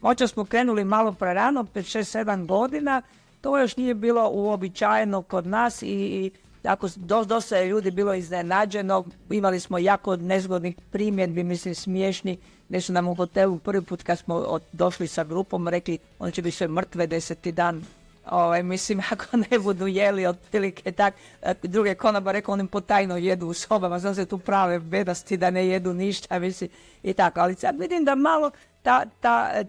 Možda smo krenuli malo prerano, 5-6-7 godina, to još nije bilo uobičajeno kod nas i tako dosta je ljudi bilo iznenađeno, imali smo jako nezgodnih primjedbi, mislim smiješni, gdje su nam u hotelu prvi put kad smo došli sa grupom rekli oni će biti sve mrtve 10. dan. Mislim, ako ne budu jeli otprilike tak, druge konoba rekao, oni potajno jedu u sobama, znam se tu prave bedasti da ne jedu ništa, mislim, i tako. Ali sad vidim da malo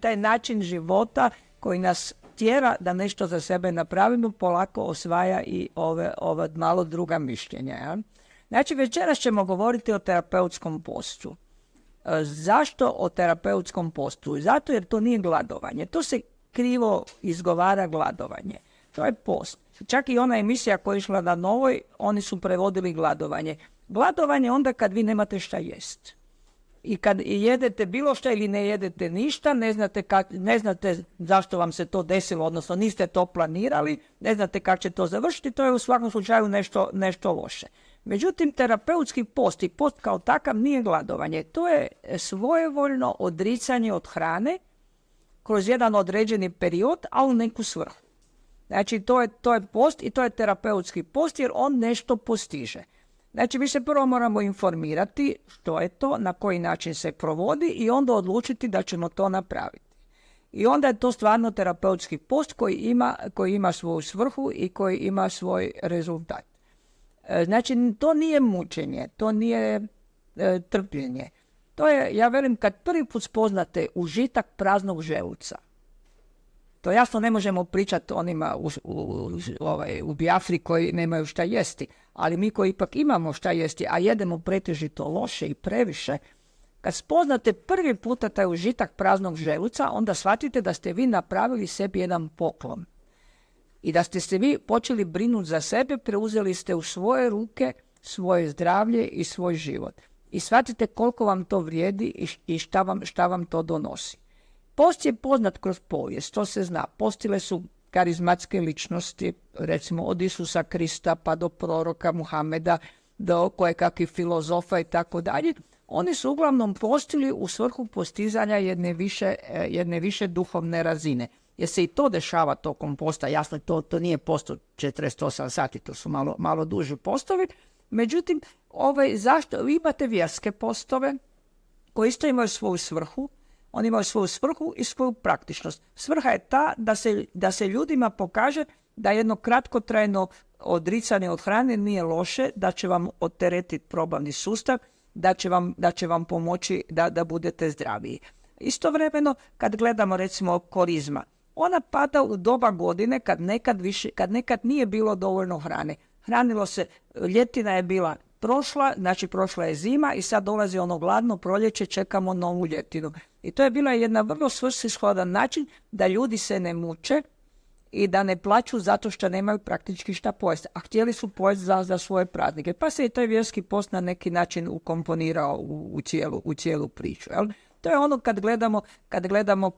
taj način života koji nas tjera da nešto za sebe napravimo, polako osvaja i ova malo druga mišljenja. Ja? Znači, večeras ćemo govoriti o terapeutskom postu. Zašto o terapeutskom postu? Zato jer to nije gladovanje. To se krivo izgovara gladovanje. To je post. Čak i ona emisija koja je išla na Novoj, oni su prevodili gladovanje. Gladovanje je onda kad vi nemate šta jest. I kad jedete bilo šta ili ne jedete ništa, ne znate zašto vam se to desilo, odnosno niste to planirali, ne znate kako će to završiti, to je u svakom slučaju nešto loše. Međutim, terapeutski post i post kao takav nije gladovanje. To je svojevoljno odricanje od hrane kroz jedan određeni period, a u neku svrhu. Znači, to je post i to je terapeutski post jer on nešto postiže. Znači, mi se prvo moramo informirati što je to, na koji način se provodi i onda odlučiti da ćemo to napraviti. I onda je to stvarno terapeutski post koji ima svoju svrhu i koji ima svoj rezultat. Znači, to nije mučenje, to nije trpljenje. To je, ja velim, kad prvi put spoznate užitak praznog želuca, to jasno ne možemo pričati onima u Biafri koji nemaju šta jesti, ali mi koji ipak imamo šta jesti, a jedemo pretežito loše i previše, kad spoznate prvi puta taj užitak praznog želuca, onda shvatite da ste vi napravili sebi jedan poklon. I da ste se vi počeli brinuti za sebe, preuzeli ste u svoje ruke svoje zdravlje i svoj život. I shvatite koliko vam to vrijedi i šta vam to donosi. Post je poznat kroz povijest, to se zna. Postile su karizmatske ličnosti, recimo od Isusa Krista pa do proroka Muhameda, do kojekakvih filozofa i tako dalje. Oni su uglavnom postili u svrhu postizanja jedne više duhovne razine. Jer se i to dešava tokom posta, jasno to nije post od 48 sati, to su malo duži postovi. Međutim, zašto? Vi imate vjerske postove koji isto imaju svoju svrhu. Oni imaju svoju svrhu i svoju praktičnost. Svrha je ta da se ljudima pokaže da jedno kratkotrajno odricanje od hrane nije loše, da će vam odteretiti probavni sustav, da će vam pomoći da budete zdraviji. Istovremeno, kad gledamo recimo korizma, ona pada u doba godine kad nekad nije bilo dovoljno hrane. Hranilo se, ljetina je bila prošla je zima i sad dolazi ono gladno proljeće, čekamo novu ljetinu. I to je bila jedna vrlo svrsishodan način da ljudi se ne muče i da ne plaću zato što nemaju praktički šta pojesti. A htjeli su pojesti za svoje praznike. Pa se i taj vjerski post na neki način ukomponirao u cijelu priču. Jel? To je ono kad gledamo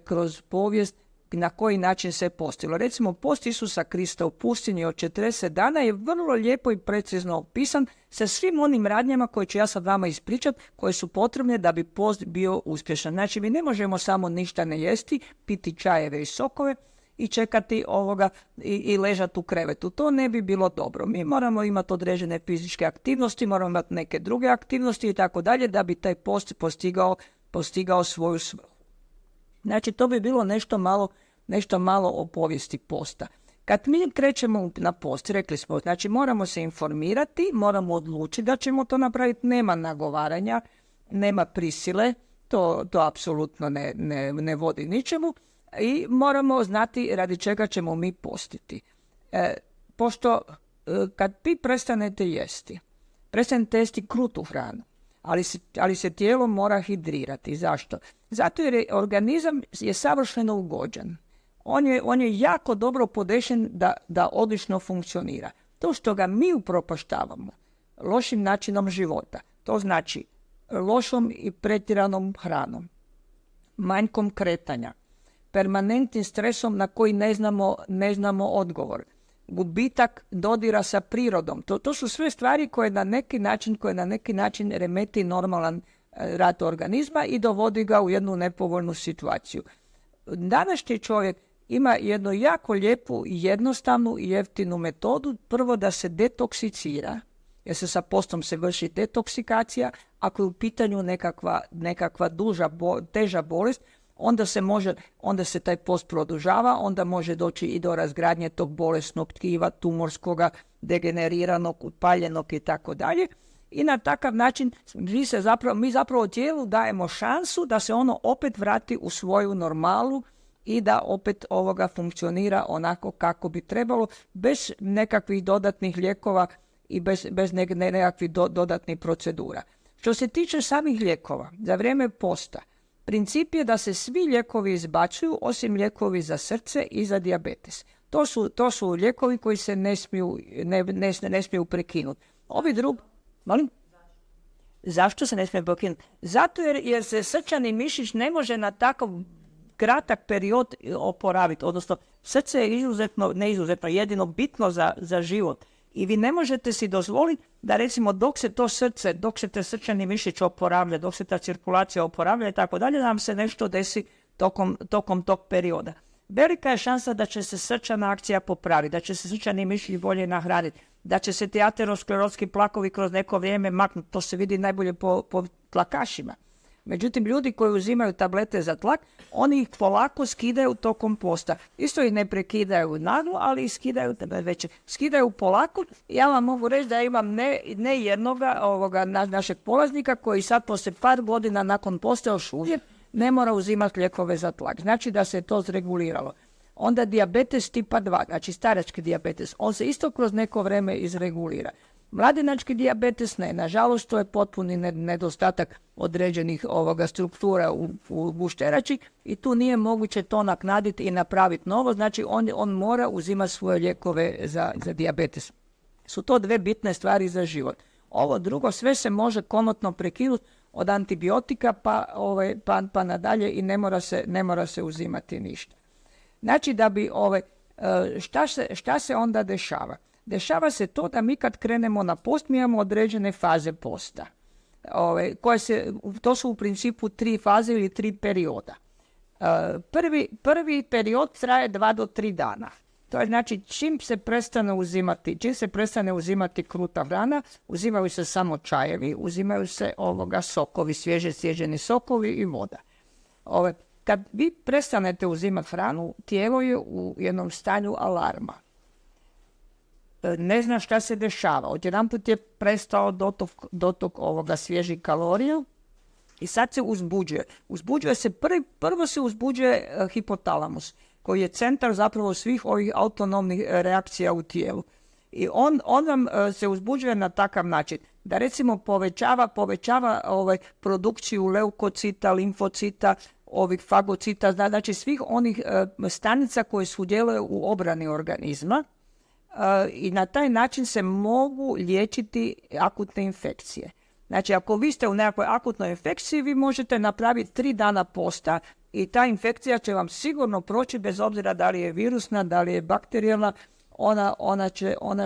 kroz povijest na koji način se postilo. Recimo, post Isusa Krista u pustinji od 40 dana je vrlo lijepo i precizno opisan sa svim onim radnjama koje ću ja sad vama ispričati, koje su potrebne da bi post bio uspješan. Znači, mi ne možemo samo ništa ne jesti, piti čajeve i sokove i čekati i ležati u krevetu. To ne bi bilo dobro. Mi moramo imati određene fizičke aktivnosti, moramo imati neke druge aktivnosti i tako dalje da bi taj post postigao svoju svrhu. Znači, to bi bilo nešto malo o povijesti posta. Kad mi krećemo na post, rekli smo, znači moramo se informirati, moramo odlučiti da ćemo to napraviti, nema nagovaranja, nema prisile, to apsolutno ne vodi ničemu i moramo znati radi čega ćemo mi postiti. Pošto kad vi prestanete jesti krutu hranu, ali se tijelo mora hidrirati. Zašto? Zato jer organizam je savršeno ugođen. On je jako dobro podešen da odlično funkcionira. To što ga mi upropaštavamo lošim načinom života, to znači lošom i pretjeranom hranom, manjkom kretanja, permanentnim stresom na koji ne znamo odgovor, gubitak dodira sa prirodom. To su sve stvari koje na neki način remeti normalan rad organizma i dovodi ga u jednu nepovoljnu situaciju. Današnji čovjek ima jednu jako lijepu, jednostavnu i jeftinu metodu. Prvo da se detoksikira, jer se sa postom se vrši detoksikacija. Ako je u pitanju nekakva teža bolest, onda se taj post produžava, onda može doći i do razgradnje tog bolesnog tkiva, tumorskoga, degeneriranog, upaljenog i tako dalje. I na takav način mi zapravo tijelu dajemo šansu da se ono opet vrati u svoju normalu i da opet funkcionira onako kako bi trebalo, bez nekakvih dodatnih lijekova i bez nekakvih dodatnih procedura. Što se tiče samih lijekova, za vrijeme posta, princip je da se svi lijekovi izbacuju, osim lijekovi za srce i za dijabetes. To su lijekovi koji se ne smiju prekinuti. Ovi drugi... Molim? Zašto se ne smije prekinuti? Zato jer se srčani mišić ne može na takav kratak period oporaviti. Odnosno, srce je jedino bitno za život. I vi ne možete si dozvoliti da recimo dok se te srčani mišić oporavlja, dok se ta cirkulacija oporavlja i tako dalje, da nam se nešto desi tokom tog perioda. Velika je šansa da će se srčana akcija popraviti, da će se srčani mišić bolje nahraniti, da će se ti aterosklerotski plakovi kroz neko vrijeme maknuti. To se vidi najbolje po tlakašima. Međutim, ljudi koji uzimaju tablete za tlak, oni ih polako skidaju tokom posta. Isto ih ne prekidaju naglo, ali ih skidaju polako. Ja vam mogu reći da imam ne jednoga našeg polaznika koji sad poslije par godina nakon posta još uvijek ne mora uzimati lijekove za tlak. Znači da se to zreguliralo. Onda dijabetes tipa 2, znači starački dijabetes, on se isto kroz neko vrijeme izregulira. Mladenački dijabetes ne, nažalost to je potpuni nedostatak određenih struktura u gušterači i tu nije moguće to naknaditi i napraviti novo, znači on mora uzimati svoje lijekove za dijabetes. Su to dve bitne stvari za život. Ovo drugo sve se može komotno prekinuti od antibiotika pa nadalje i ne mora se uzimati ništa. Znači da bi šta se onda dešava? Dešava se to da mi kad krenemo na post, mi imamo određene faze posta. To su u principu 3 faze ili 3 perioda. Prvi period traje 2 do 3 dana. To je znači čim se prestane uzimati kruta hrana, uzimaju se samo čajevi, uzimaju se sokovi, svježe sjeđeni sokovi i voda. Kad vi prestanete uzimati hranu, tijelo je u jednom stanju alarma. Ne zna šta se dešava. Odjedanput je prestao dotok svježih kalorija i sad se uzbuđuje. Prvo se uzbuđuje hipotalamus, koji je centar zapravo svih ovih autonomnih reakcija u tijelu. I on vam se uzbuđuje na takav način da recimo povećava produkciju leukocita, limfocita, ovih fagocita, znači svih onih stanica koje sudjeluju u obrani organizma. I na taj način se mogu liječiti akutne infekcije. Znači, ako vi ste u nekakvoj akutnoj infekciji, vi možete napraviti 3 dana posta i ta infekcija će vam sigurno proći bez obzira da li je virusna, da li je bakterijalna,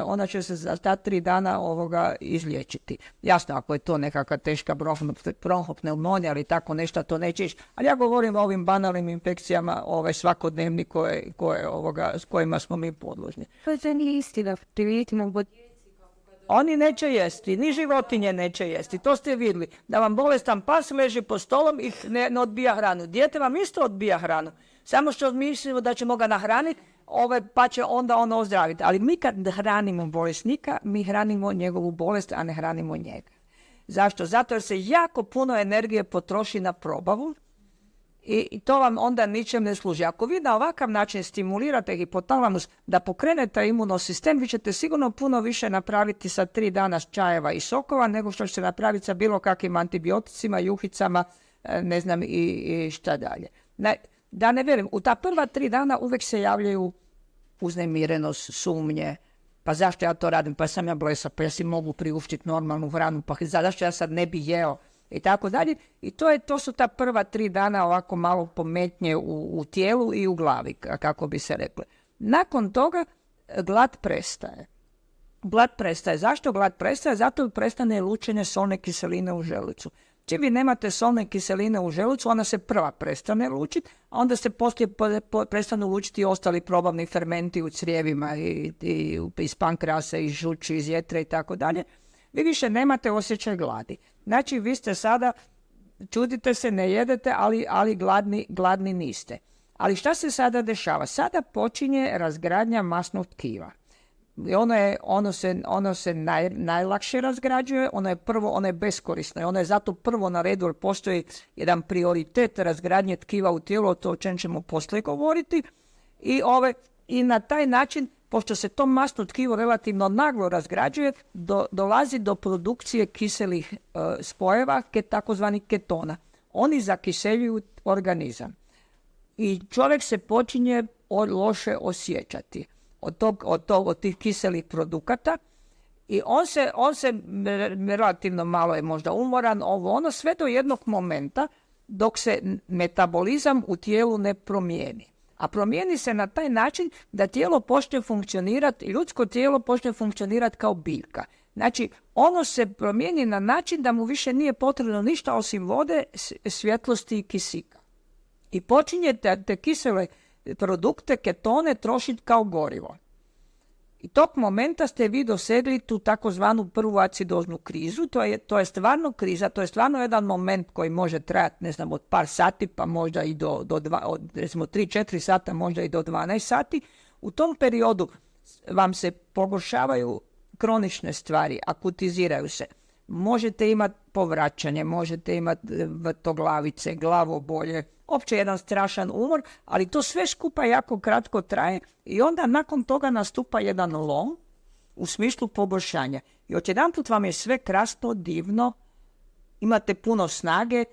ona će se za ta 3 dana izliječiti. Jasno, ako je to nekakva teška bronhopneumonija ili tako nešto, to neće ići. Ali ja govorim o ovim banalnim infekcijama svakodnevni s kojima smo mi podložni. To nije istina. Oni neće jesti, ni životinje neće jesti, to ste vidjeli. Da vam bolestan pas leži po stolom i ne odbija hranu. Dijete vam isto odbija hranu. Samo što mislimo da ćemo ga nahraniti, pa će onda ono ozdraviti. Ali mi kad hranimo bolesnika, mi hranimo njegovu bolest, a ne hranimo njega. Zašto? Zato jer se jako puno energije potroši na probavu i to vam onda ničem ne služi. Ako vi na ovakav način stimulirate hipotalamus da pokrenete imunosistem, vi ćete sigurno puno više napraviti sa 3 dana čajeva i sokova nego što ćete napraviti sa bilo kakvim antibioticima, juhicama, ne znam i šta dalje. Da ne vjerujem, u ta prva 3 dana uvijek se javljaju uznemirenost, sumnje, pa zašto ja to radim, pa sam ja blesav, pa ja si mogu priuštiti normalnu hranu, pa zašto ja sad ne bi jeo i tako dalje. I to su ta prva 3 dana ovako malo pometnje u tijelu i u glavi, kako bi se reklo. Nakon toga glad prestaje. Glad prestaje. Zašto glad prestaje? Zato jer prestane lučenje solne kiseline u želucu. Čim vi nemate solne kiseline u želucu, ona se prva prestane lučiti, a onda se poslije prestanu lučiti i ostali probavni fermenti u crijevima i iz pankreasa, iz žuči, iz jetre i tako dalje. Vi više nemate osjećaj gladi. Znači, vi ste sada, čudite se, ne jedete, ali gladni niste. Ali šta se sada dešava? Sada počinje razgradnja masnog tkiva. I ono se najlakše razgrađuje, ono je beskorisno, ono je zato prvo na redu jer postoji jedan prioritet razgradnje tkiva u tijelu, to o čem ćemo poslije govoriti. I na taj način, pošto se to masno tkivo relativno naglo razgrađuje, dolazi do produkcije kiselih spojeva, takozvanih ketona. Oni zakiseljuju organizam. I čovjek se počinje loše osjećati od tih kiselih produkata i on se relativno malo je možda umoran, sve do jednog momenta dok se metabolizam u tijelu ne promijeni. A promijeni se na taj način da tijelo počne funkcionirati, ljudsko tijelo počne funkcionirati kao biljka. Znači, ono se promijeni na način da mu više nije potrebno ništa osim vode, svjetlosti i kisika. I počinje te kisele produkte, ketone, trošiti kao gorivo. I tog momenta ste vi dosegli tu takozvanu prvu acidoznu krizu. To je stvarno kriza, to je stvarno jedan moment koji može trajati, ne znam, od par sati, pa možda i recimo 3-4 sata, možda i do 12 sati. U tom periodu vam se pogoršavaju kronične stvari, akutiziraju se. Možete imati povraćanje, možete imati vrtoglavice, glavobolje, opće jedan strašan umor, ali to sve skupa jako kratko traje i onda nakon toga nastupa jedan lom u smislu poboljšanja. I odjedanput vam je sve krasno, divno, imate puno snage,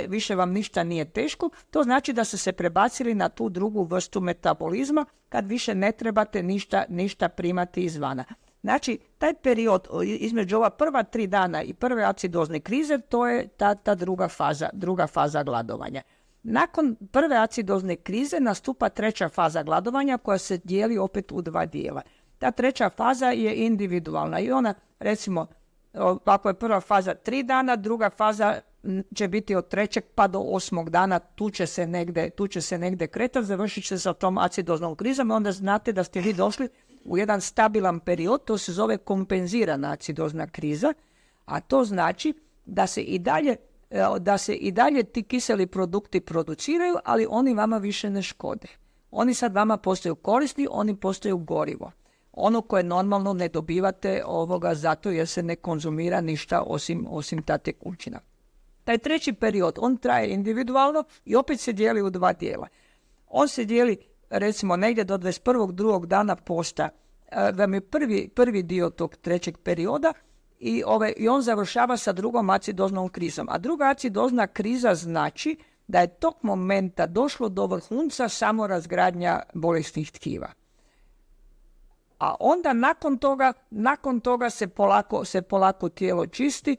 više vam ništa nije teško, to znači da ste se prebacili na tu drugu vrstu metabolizma kad više ne trebate ništa primati izvana. Znači, taj period između ova prva 3 dana i prve acidozne krize, to je ta druga faza gladovanja. Nakon prve acidozne krize nastupa treća faza gladovanja koja se dijeli opet u 2 dijela. Ta treća faza je individualna i ona, recimo, ako je prva faza 3 dana, druga faza će biti od 3. pa do 8. dana, tu će se negdje kretati, završit će se sa tom acidoznom krizom i onda znate da ste vi došli u jedan stabilan period, to se zove kompenzirana acidozna kriza, a to znači da se i dalje ti kiseli produkti produciraju, ali oni vama više ne škode. Oni sad vama postaju korisni, oni postaju gorivo. Ono koje normalno ne dobivate zato jer se ne konzumira ništa osim ta tekućina. Taj treći period, on traje individualno i opet se dijeli u 2 dijela. On se dijeli recimo negdje do 21. drugog dana posta, vam je prvi dio tog trećeg perioda i on završava sa drugom acidoznom krizom. A druga acidozna kriza znači da je tog momenta došlo do vrhunca samorazgradnja bolesnih tkiva. A onda nakon toga se polako tijelo čisti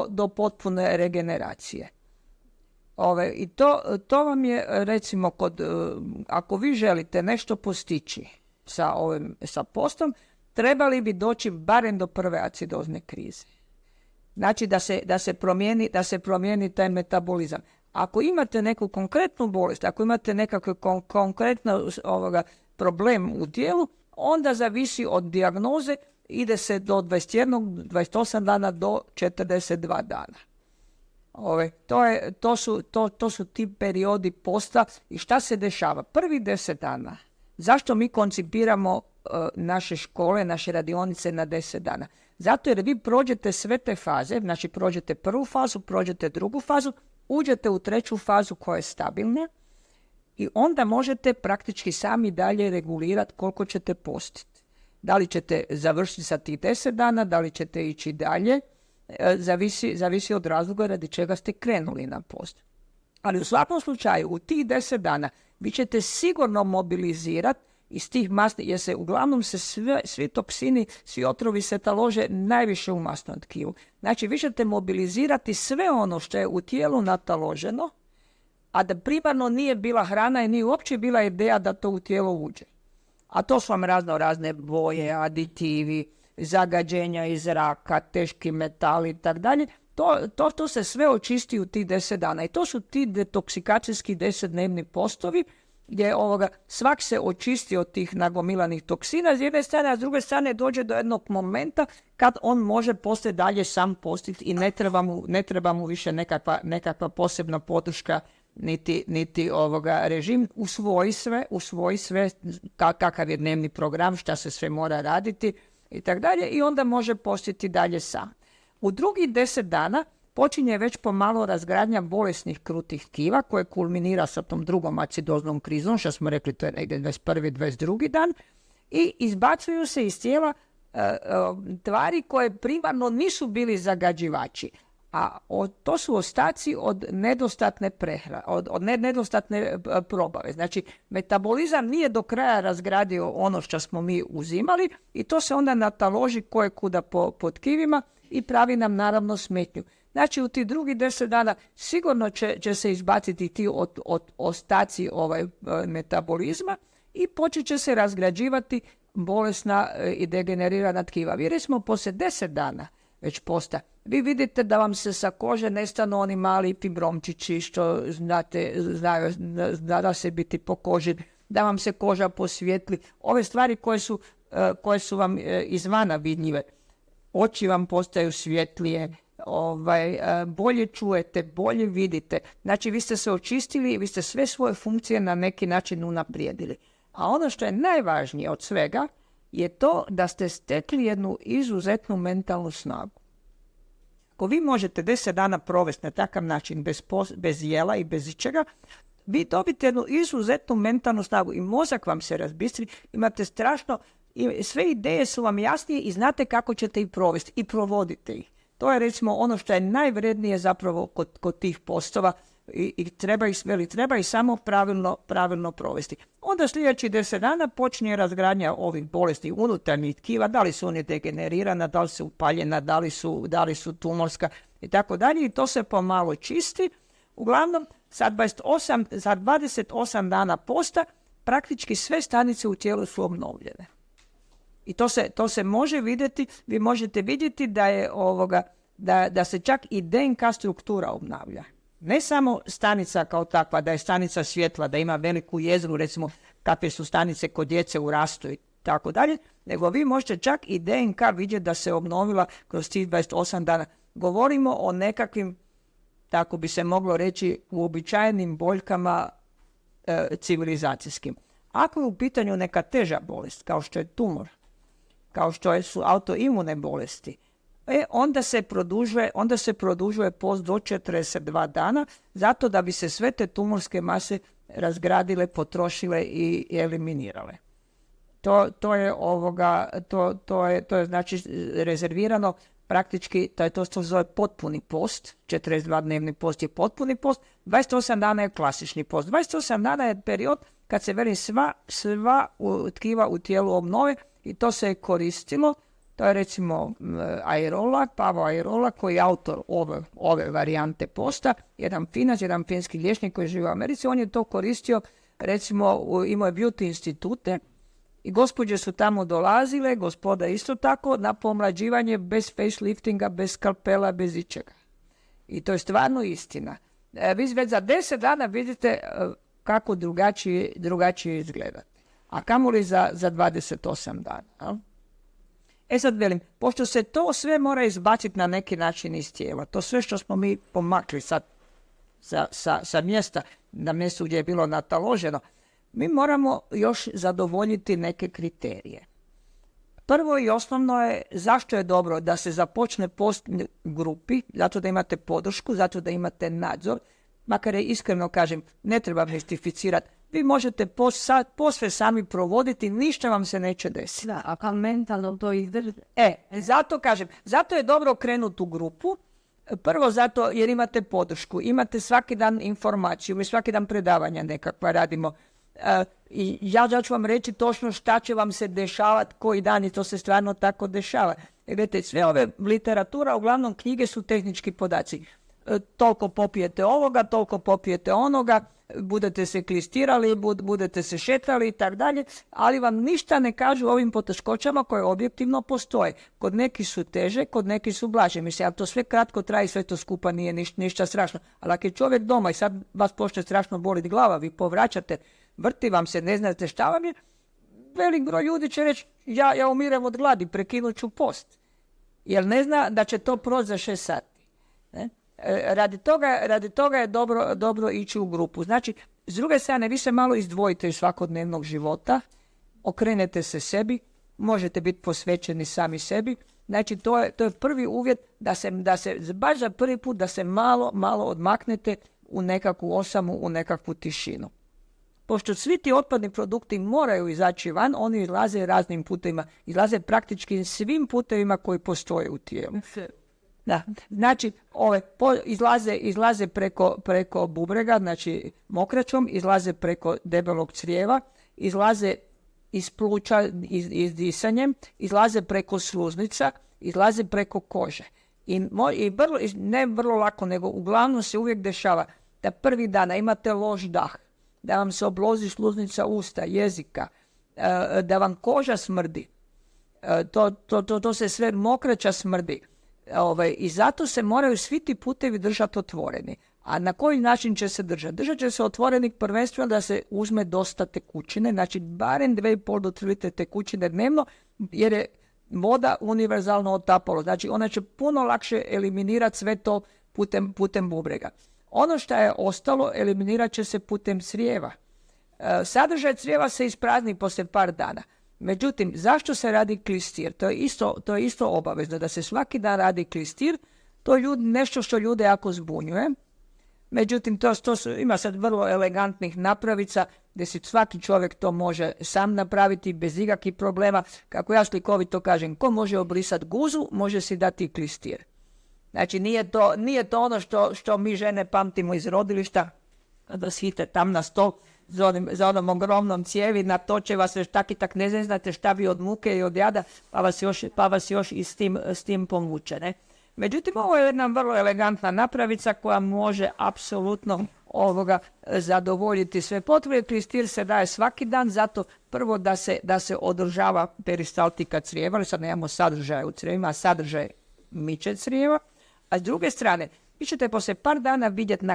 do potpune regeneracije. I to vam je, recimo, ako vi želite nešto postići sa postom, trebali bi doći barem do prve acidozne krize. Znači da se promijeni taj metabolizam. Ako imate neku konkretnu bolest, ako imate nekakav konkretno problem u tijelu, onda zavisi od dijagnoze, ide se do 21, 28 dana do 42 dana. To su ti periodi posta i šta se dešava? Prvi 10 dana. Zašto mi koncipiramo naše škole, naše radionice na 10 dana? Zato jer vi prođete sve te faze, znači prođete prvu fazu, prođete drugu fazu, uđete u treću fazu koja je stabilna i onda možete praktički sami dalje regulirati koliko ćete postiti. Da li ćete završiti sa tih 10 dana, da li ćete ići dalje, zavisi od razloga radi čega ste krenuli na post. Ali u svakom slučaju, u tih 10 dana vi ćete sigurno mobilizirati iz tih masnih, jer se uglavnom svi toksini, svi otrovi se talože najviše u masnom tkivu. Znači, vi ćete mobilizirati sve ono što je u tijelu nataloženo, a da primarno nije bila hrana i nije uopće bila ideja da to u tijelo uđe. A to su vam razne boje, aditivi, zagađenja iz zraka, teški metali i tako dalje. To se sve očisti u tih 10 dana. I to su ti detoksikacijski 10-dnevni postovi gdje svak se očisti od tih nagomilanih toksina s jedne strane, a s druge strane dođe do jednog momenta kad on može poslije dalje sam postiti i ne treba mu više nekakva posebna podrška niti režim. Usvoji sve kakav je dnevni program, šta se sve mora raditi i tako dalje i onda može postiti dalje sam. U drugih 10 dana počinje već pomalo razgradnja bolesnih krutih tkiva koje kulminira sa tom drugom acidoznom krizom, što smo rekli to je negdje 21. 22. dan i izbacuju se iz tijela tvari koje primarno nisu bili zagađivači, a to su ostaci od nedostatne prehrane, od nedostatne probave. Znači, metabolizam nije do kraja razgradio ono što smo mi uzimali i to se onda nataloži koje kuda po tkivima i pravi nam naravno smetnju. Znači, u tih drugih 10 dana sigurno će se izbaciti ti ostaci metabolizma i počet će se razgrađivati bolesna i degenerirana tkiva. Jer smo poslije 10 dana već posta. Vi vidite da vam se sa kože nestanu oni mali fibromčići što znaju da se biti po koži, da vam se koža posvijetli. Ove stvari koje su vam izvana vidljive. Oči vam postaju svjetlije, bolje čujete, bolje vidite. Znači, vi ste se očistili i vi ste sve svoje funkcije na neki način unaprijedili. A ono što je najvažnije od svega je to da ste stekli jednu izuzetnu mentalnu snagu. Ako vi možete 10 dana provesti na takav način bez jela i bez ičega, vi dobite jednu izuzetnu mentalnu snagu i mozak vam se razbistri, imate strašno, sve ideje su vam jasnije i znate kako ćete ih provesti i provodite ih. To je recimo ono što je najvrednije zapravo kod tih postova i treba ih samo pravilno provesti. Onda sljedeći 10 dana počinje razgradnja ovih bolesti unutarnjih tkiva, da li su oni degenerirana, da li su upaljena, da li su tumorska i tako dalje i to se pomalo čisti. Uglavnom, za 28 dana posta praktički sve stanice u tijelu su obnovljene. I to se može vidjeti, vi možete vidjeti da je da se čak i DNK struktura obnavlja. Ne samo stanica kao takva, da je stanica svjetla, da ima veliku jezgru, recimo kakve su stanice kod djece u rastu i tako dalje, nego vi možete čak i DNK vidjeti da se obnovila kroz tih 28 dana. Govorimo o nekakvim, tako bi se moglo reći, uobičajenim boljkama civilizacijskim. Ako je u pitanju neka teža bolest, kao što je tumor, kao što su autoimune bolesti, onda se produžuje post do 42 dana, zato da bi se sve te tumorske mase razgradile, potrošile i eliminirale. To je znači rezervirano praktički, to se zove potpuni post, 42-dnevni post je potpuni post, 28 dana je klasični post. 28 dana je period kad se sva tkiva u tijelu obnove i to se je koristilo. To je recimo Pavo Airola koji je autor ove varijante posta, jedan Finac, jedan finski liječnik koji živi u Americi, on je to koristio, recimo imao je beauty institute i gospođe su tamo dolazile, gospoda isto tako, na pomlađivanje bez faceliftinga, bez skalpela, bez ičega. I to je stvarno istina. Vi već za 10 dana vidite kako drugačije izgledate. A kamoli za 28 dana. Sad velim, pošto se to sve mora izbaciti na neki način iz tijela, to sve što smo mi pomakli sad sa mjesta na mjestu gdje je bilo nataloženo, mi moramo još zadovoljiti neke kriterije. Prvo i osnovno je zašto je dobro da se započne post grupi, zato da imate podršku, zato da imate nadzor, makar je iskreno kažem, ne treba mistificirati. Vi možete posve sami provoditi, ništa vam se neće desiti. Da, a kao mentalno to izdržite. Zato kažem, zato je dobro krenuti u grupu. Prvo zato jer imate podršku, imate svaki dan informaciju, mi svaki dan predavanja nekakva radimo. I ja ću vam reći točno šta će vam se dešavati koji dan i to se stvarno tako dešava. Gledajte, sve ove literatura, uglavnom knjige su tehnički podaci. Toliko popijete ovoga, toliko popijete onoga, budete se klistirali, budete se šetali i tako dalje, ali vam ništa ne kažu o ovim poteškoćama koje objektivno postoje. Kod neki su teže, kod neki su blaže. Mislim, ali to sve kratko traje, sve to skupa nije ništa strašno. Ali ako je čovjek doma i sad vas počne strašno boliti glava, vi povraćate, vrti vam se, ne znate šta vam je, velik broj ljudi će reći, ja umirem od gladi, prekinut ću post. Jer ne zna da će to proći za 6 sati. Ne? Radi toga je dobro ići u grupu. Znači, s druge strane, vi se malo izdvojite iz svakodnevnog života, okrenete se sebi, možete biti posvećeni sami sebi. Znači, to je prvi uvjet da se baš za prvi put da se malo odmaknete u nekakvu osamu, u nekakvu tišinu. Pošto svi ti otpadni produkti moraju izaći van, oni izlaze raznim putevima, izlaze praktički svim putevima koji postoje u tijelu. Da. Znači, izlaze preko bubrega, znači mokraćom, izlaze preko debelog crijeva, izlaze iz pluća, izdisanjem, izlaze preko sluznica, izlaze preko kože. Ne vrlo lako, nego uglavnom se uvijek dešava da prvi dana imate loš dah, da vam se oblozi sluznica usta, jezika, da vam koža smrdi, to se sve mokraća smrdi. I zato se moraju svi ti putevi držati otvoreni. A na koji način će se držati? Držat će se otvoreni prvenstveno da se uzme dosta tekućine, znači barem 2,5 do 3 litre tekućine dnevno, jer je voda univerzalno otapalo. Znači ona će puno lakše eliminirati sve to putem bubrega. Ono što je ostalo eliminirat će se putem crijeva. Sadržaj crijeva se isprazni poslije par dana. Međutim, zašto se radi klistir? To je isto obavezno, da se svaki dan radi klistir. To je nešto što ljude jako zbunjuje. Međutim, ima sad vrlo elegantnih napravica gdje si svaki čovjek to može sam napraviti bez ikakvih problema. Kako ja slikovito kažem, ko može obrisati guzu, može si dati klistir. Znači, nije to ono što mi žene pamtimo iz rodilišta, da svite tam na stol za onom ogromnom cijevi, natoče vas još tak i tak ne znate šta bi od muke i od jada, pa vas još i s tim povuče. Ne? Međutim, ovo je jedna vrlo elegantna napravica koja može apsolutno zadovoljiti sve potrebe. Klistir se daje svaki dan, zato prvo da se održava peristaltika crijeva, ali sad nemamo sadržaja u crijevima, a sadržaj miče crijeva. A s druge strane, vi ćete poslije par dana vidjeti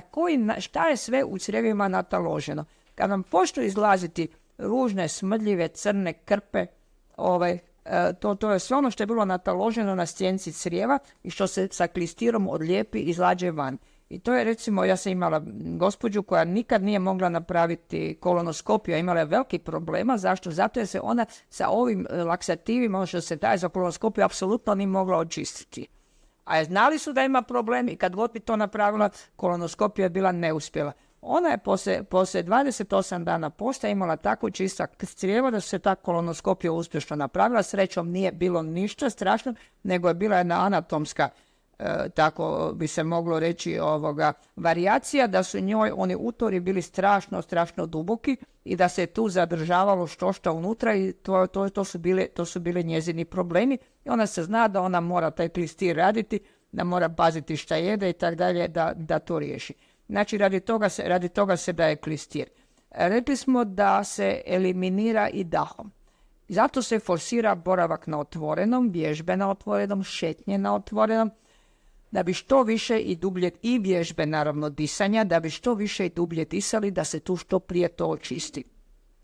šta je sve u crijevima nataloženo. Kad vam počnu izlaziti ružne, smrdljive, crne krpe, to je sve ono što je bilo nataloženo na stjenci crijeva i što se sa klistirom odlijepi i izlađe van. I to je, recimo, ja sam imala gospođu koja nikad nije mogla napraviti kolonoskopiju, a imala je velikih problema. Zašto? Zato jer se ona sa ovim laksativima, ono što se daje za kolonoskopiju, apsolutno nije mogla očistiti. A znali su da ima problem i kad god bi to napravila, kolonoskopija je bila neuspjela. Ona je poslije 28 dana posta imala tako čistak crijeva da se ta kolonoskopija uspješno napravila. Srećom nije bilo ništa strašno, nego je bila jedna anatomska, tako bi se moglo reći, varijacija, da su njoj oni utori bili strašno duboki i da se tu zadržavalo što unutra i to su bile njezini problemi. I ona se zna da ona mora taj klistir raditi, da mora paziti šta jede i tako dalje, da to riješi. Znači, radi toga se daje klistir. Rekli smo da se eliminira i dahom. Zato se forsira boravak na otvorenom, vježbe na otvorenom, šetnje na otvorenom, da bi što više i dublje, i vježbe naravno disanja, da bi što više i dublje disali, da se tu što prije to očisti.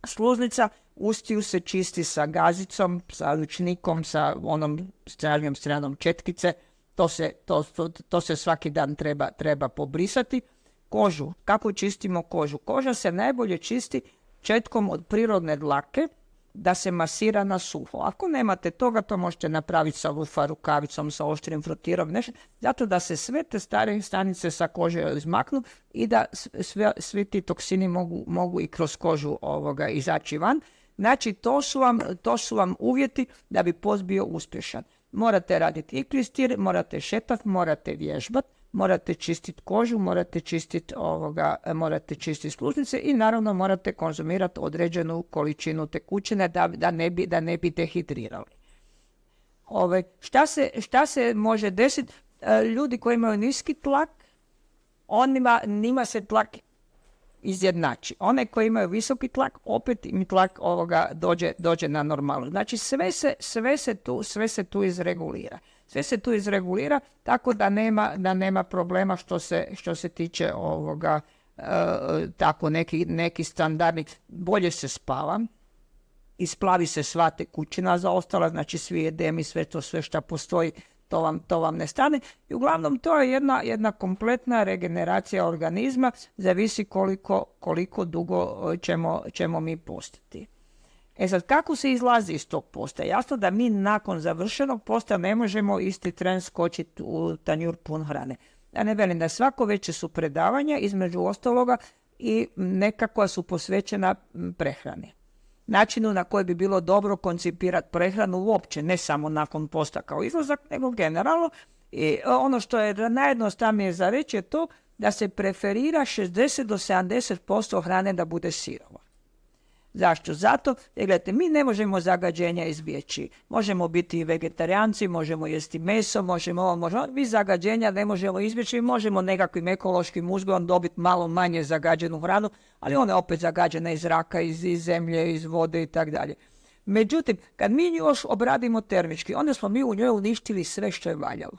Sluznica ustiju se čisti sa gazicom, sa ručnikom, sa onom stražnjom stranom četkice. To se svaki dan treba pobrisati. Kožu. Kako čistimo kožu? Koža se najbolje čisti četkom od prirodne dlake, da se masira na suho. Ako nemate toga, to možete napraviti sa lufa rukavicom, sa oštrim frotirom, nešto, zato da se sve te stare stanice sa kože izmaknu i da svi ti toksini mogu i kroz kožu izaći van. Znači, to su vam uvjeti da bi post bio uspješan. Morate raditi i klistir, morate šetati, morate vježbati, morate čistiti kožu, morate čistiti sluznice i naravno morate konzumirati određenu količinu tekućine da ne bi dehidrirali. Šta se može desiti? Ljudi koji imaju niski tlak, njima se tlak izjednači. One koji imaju visoki tlak, opet im tlak dođe na normalu. Znači sve se tu izregulira. Sve se tu izregulira tako da nema problema što se tiče tako neki standardni. Bolje se spava, isplavi se sva tekućina zaostala, znači svi edemi, sve što postoji, to vam ne stane. I uglavnom to je jedna kompletna regeneracija organizma, zavisi koliko dugo ćemo mi postiti. Sad, kako se izlazi iz tog posta? Jasno da mi nakon završenog posta ne možemo isti tren skočiti u tanjur pun hrane. Ja ne velim da svako veće su predavanja, između ostaloga, i nekako su posvećena prehrani. Načinu na koji bi bilo dobro koncipirati prehranu uopće, ne samo nakon posta kao izlazak, nego generalno. I ono što je najjednostavnije za reći je to da se preferira 60 do 70% hrane da bude sirova. Zašto? Zato, jer gledajte, mi ne možemo zagađenja izbjeći. Možemo biti vegetarijanci, možemo jesti meso, mi zagađenja ne možemo izbjeći, možemo nekakvim ekološkim uzgojem dobiti malo manje zagađenu hranu, ali ona je opet zagađena iz zraka, iz zemlje, iz vode i tako dalje. Međutim, kad mi nju još obradimo termički, onda smo mi u njoj uništili sve što je valjalo.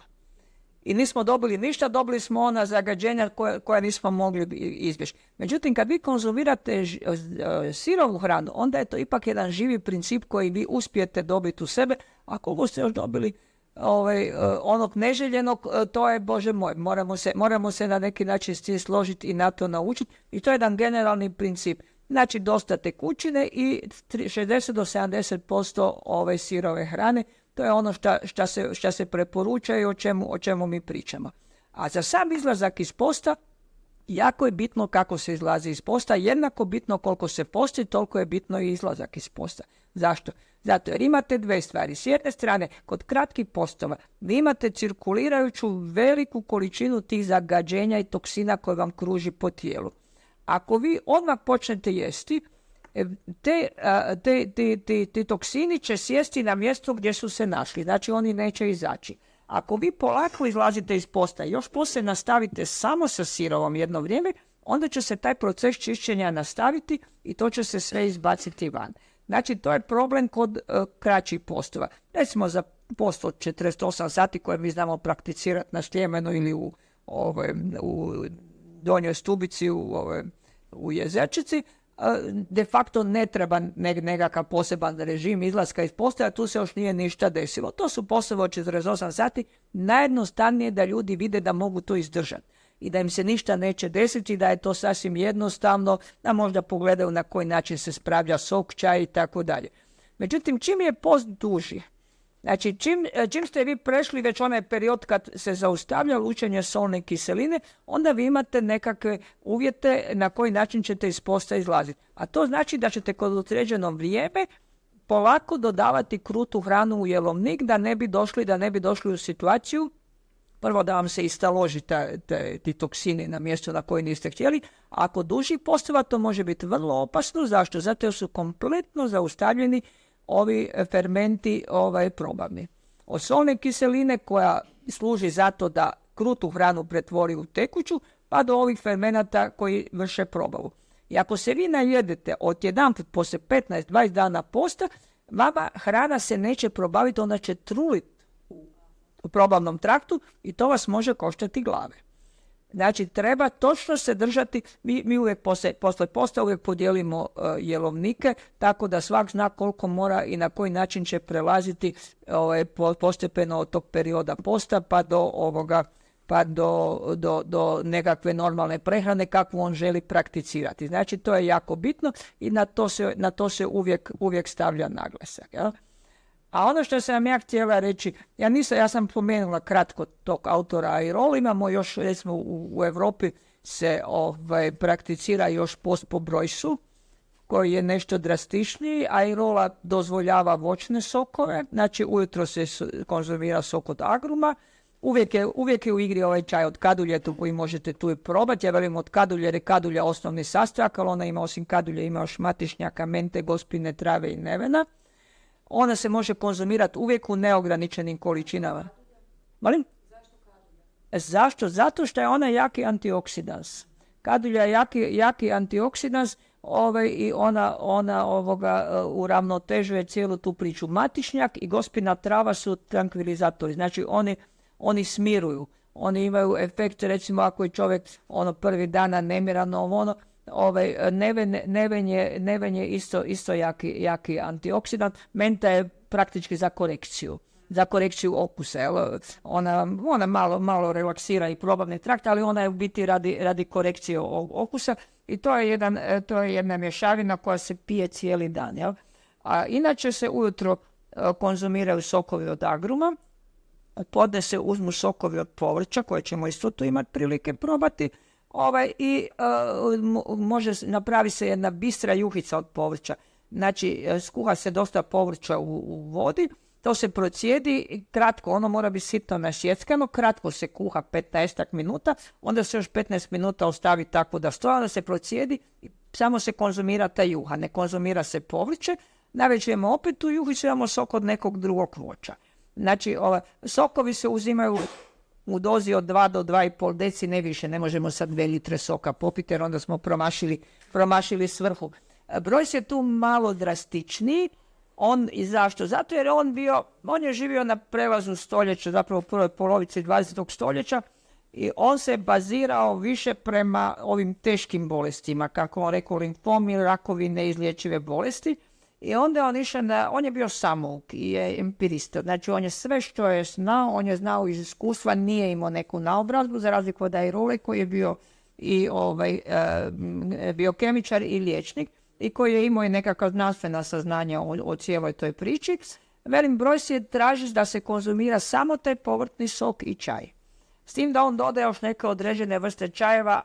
I nismo dobili ništa, dobili smo ona zagađenja koja nismo mogli izbjeći. Međutim, kad vi konzumirate sirovu hranu, onda je to ipak jedan živi princip koji vi uspijete dobiti u sebe. Ako ste još dobili onog neželjenog, to je, Bože moj, moramo se na neki način s tim složiti i na to naučiti. I to je jedan generalni princip. Znači, dosta tekućine i 60 do 70% ove sirove hrane. To je ono što se preporuča i o čemu mi pričamo. A za sam izlazak iz posta, jako je bitno kako se izlazi iz posta, jednako bitno koliko se posti, toliko je bitno i izlazak iz posta. Zašto? Zato jer imate dve stvari. S jedne strane, kod kratkih postova, vi imate cirkulirajuću veliku količinu tih zagađenja i toksina koje vam kruži po tijelu. Ako vi odmah počnete jesti, ti toksini će sjesti na mjesto gdje su se našli, znači oni neće izaći. Ako vi polako izlazite iz posta i još poslije nastavite samo sa sirovom jedno vrijeme, onda će se taj proces čišćenja nastaviti i to će se sve izbaciti van. Znači, to je problem kod kraćih postova. Recimo za post od 48 sati koje mi znamo prakticirati na Sljemenu ili u Donjoj Stubici, u Jezerčici, de facto ne treba nekakav poseban režim izlaska iz postaja, tu se još nije ništa desilo. To su poslove od 48 sati, najjednostavnije da ljudi vide da mogu to izdržati i da im se ništa neće desiti, da je to sasvim jednostavno, da možda pogledaju na koji način se spravlja sok, čaj i tako dalje. Međutim, čim je post duži, znači čim ste vi prešli već onaj period kad se zaustavlja lučenje solne kiseline, onda vi imate nekakve uvjete na koji način ćete iz posta izlaziti. A to znači da ćete kod određeno vrijeme polako dodavati krutu hranu u jelovnik da ne bi došli u situaciju prvo da vam se istaloži ti toksini na mjesto na koji niste htjeli, a kod dužih postova to može biti vrlo opasno. Zašto? Zato jer su kompletno zaustavljeni ovi fermenti probavni. Od solne kiseline koja služi zato da krutu hranu pretvori u tekuću, pa do ovih fermenata koji vrše probavu. I ako se vi najedete odjedanput poslije 15-20 dana posta, vama hrana se neće probaviti, ona će truliti u probavnom traktu i to vas može koštati glave. Znači, treba točno se držati, mi uvijek posle posta uvijek podijelimo jelovnike, tako da svak zna koliko mora i na koji način će prelaziti postepeno od tog perioda posta pa do nekakve normalne prehrane kakvu on želi prakticirati. Znači, to je jako bitno i na to se uvijek stavlja naglasak. Jel? A ono što sam ja htjela reći, ja sam pomenula kratko tog autora Airol, imamo još, recimo u Europi se prakticira još post po Brojsu, koji je nešto drastičniji. Airola dozvoljava voćne sokove, znači ujutro se konzumira sok od agruma, uvijek je u igri ovaj čaj od kadulje koji možete tu i probati. Ja velim od kadulje jer je kadulja osnovni sastojak, ali ona ima osim kadulje ima još matišnjaka, mente, gospine, trave i nevena. Ona se može konzumirati uvijek u neograničenim količinama. Molim? Zašto? Zato što je ona jaki antioksidans. Kadulja je jaki antioksidans i ona uravnotežuje cijelu tu priču. Matišnjak i gospina trava su trankvilizatori, znači oni smiruju. Oni imaju efekt, recimo ako je čovjek prvi dana nemirano, neven je isto jaki antioksidant. Menta je praktički za korekciju okusa. Ona malo relaksira i probavni trakt, ali ona je u biti radi korekcije okusa i to je jedna mješavina koja se pije cijeli dan. Jel? A inače se ujutro konzumiraju sokovi od agruma, podne se uzmu sokovi od povrća koje ćemo isto tu imati prilike probati i napravi se jedna bistra juhica od povrća. Znači, skuha se dosta povrća u vodi, to se procijedi kratko, ono mora biti sitno nasjeckano, kratko se kuha 15 minuta, onda se još 15 minuta ostavi tako da stoji, onda se procijedi i samo se konzumira ta juha, ne konzumira se povrće, navečer imamo opet tu juhu i imamo sok od nekog drugog voća. Znači, sokovi se uzimaju u dozi od 2 do 2,5 deci, ne više, ne možemo sad 2 litre soka popiti jer onda smo promašili svrhu. Broj se tu malo drastičniji. I zašto? Zato jer on je živio na prelazu stoljeća, zapravo u prvoj polovici 20. stoljeća i on se bazirao više prema ovim teškim bolestima, kako on rekao, limfomi, rakovi, neizlječive bolesti. I onda on je bio samouk i je empirista. Znači, on je sve što je znao, on je znao iz iskustva, nije imao neku naobrazbu, za razliku od Airole koji je bio i biokemičar i liječnik i koji je imao i nekakva znanstvena saznanja o cijeloj toj priči. Velim, broj se traži da se konzumira samo taj povrtni sok i čaj. S tim da on dodaje još neke određene vrste čajeva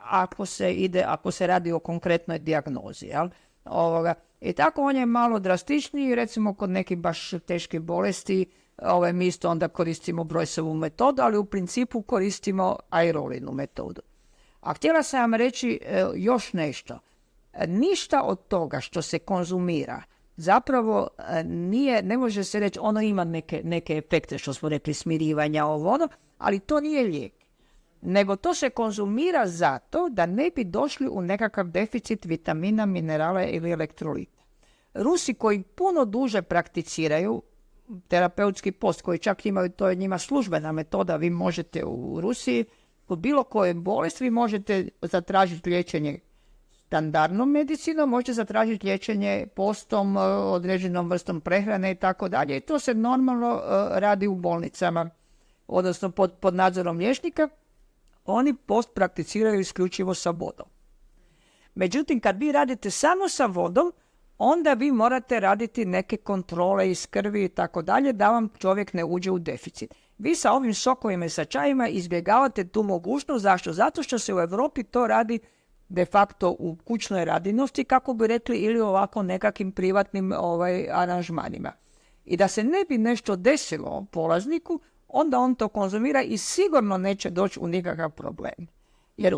ako se radi o konkretnoj dijagnozi. Jel? I tako on je malo drastičniji, recimo kod nekih baš teških bolesti, mi isto onda koristimo Brojsovu metodu, ali u principu koristimo Airolinu metodu. A htjela sam vam reći još nešto. Ništa od toga što se konzumira zapravo ne može se reći, ono ima neke efekte, što smo rekli, smirivanja, ali to nije lijek. Nego to se konzumira zato da ne bi došli u nekakav deficit vitamina, minerala ili elektrolita. Rusi koji puno duže prakticiraju terapeutski post, koji čak imaju, to je njima službena metoda, vi možete u Rusiji, kod bilo koje bolesti vi možete zatražiti liječenje standardnom medicinom, možete zatražiti liječenje postom, određenom vrstom prehrane i tako dalje. I to se normalno radi u bolnicama, odnosno pod nadzorom liječnika. Oni post prakticiraju isključivo sa vodom. Međutim, kad vi radite samo sa vodom, onda vi morate raditi neke kontrole iz krvi i tako dalje da vam čovjek ne uđe u deficit. Vi sa ovim sokovima i sa čajima izbjegavate tu mogućnost. Zašto? Zato što se u Europi to radi de facto u kućnoj radinosti, kako bi rekli, ili ovako nekakvim privatnim aranžmanima. I da se ne bi nešto desilo polazniku, onda on to konzumira i sigurno neće doći u nikakav problem. Jer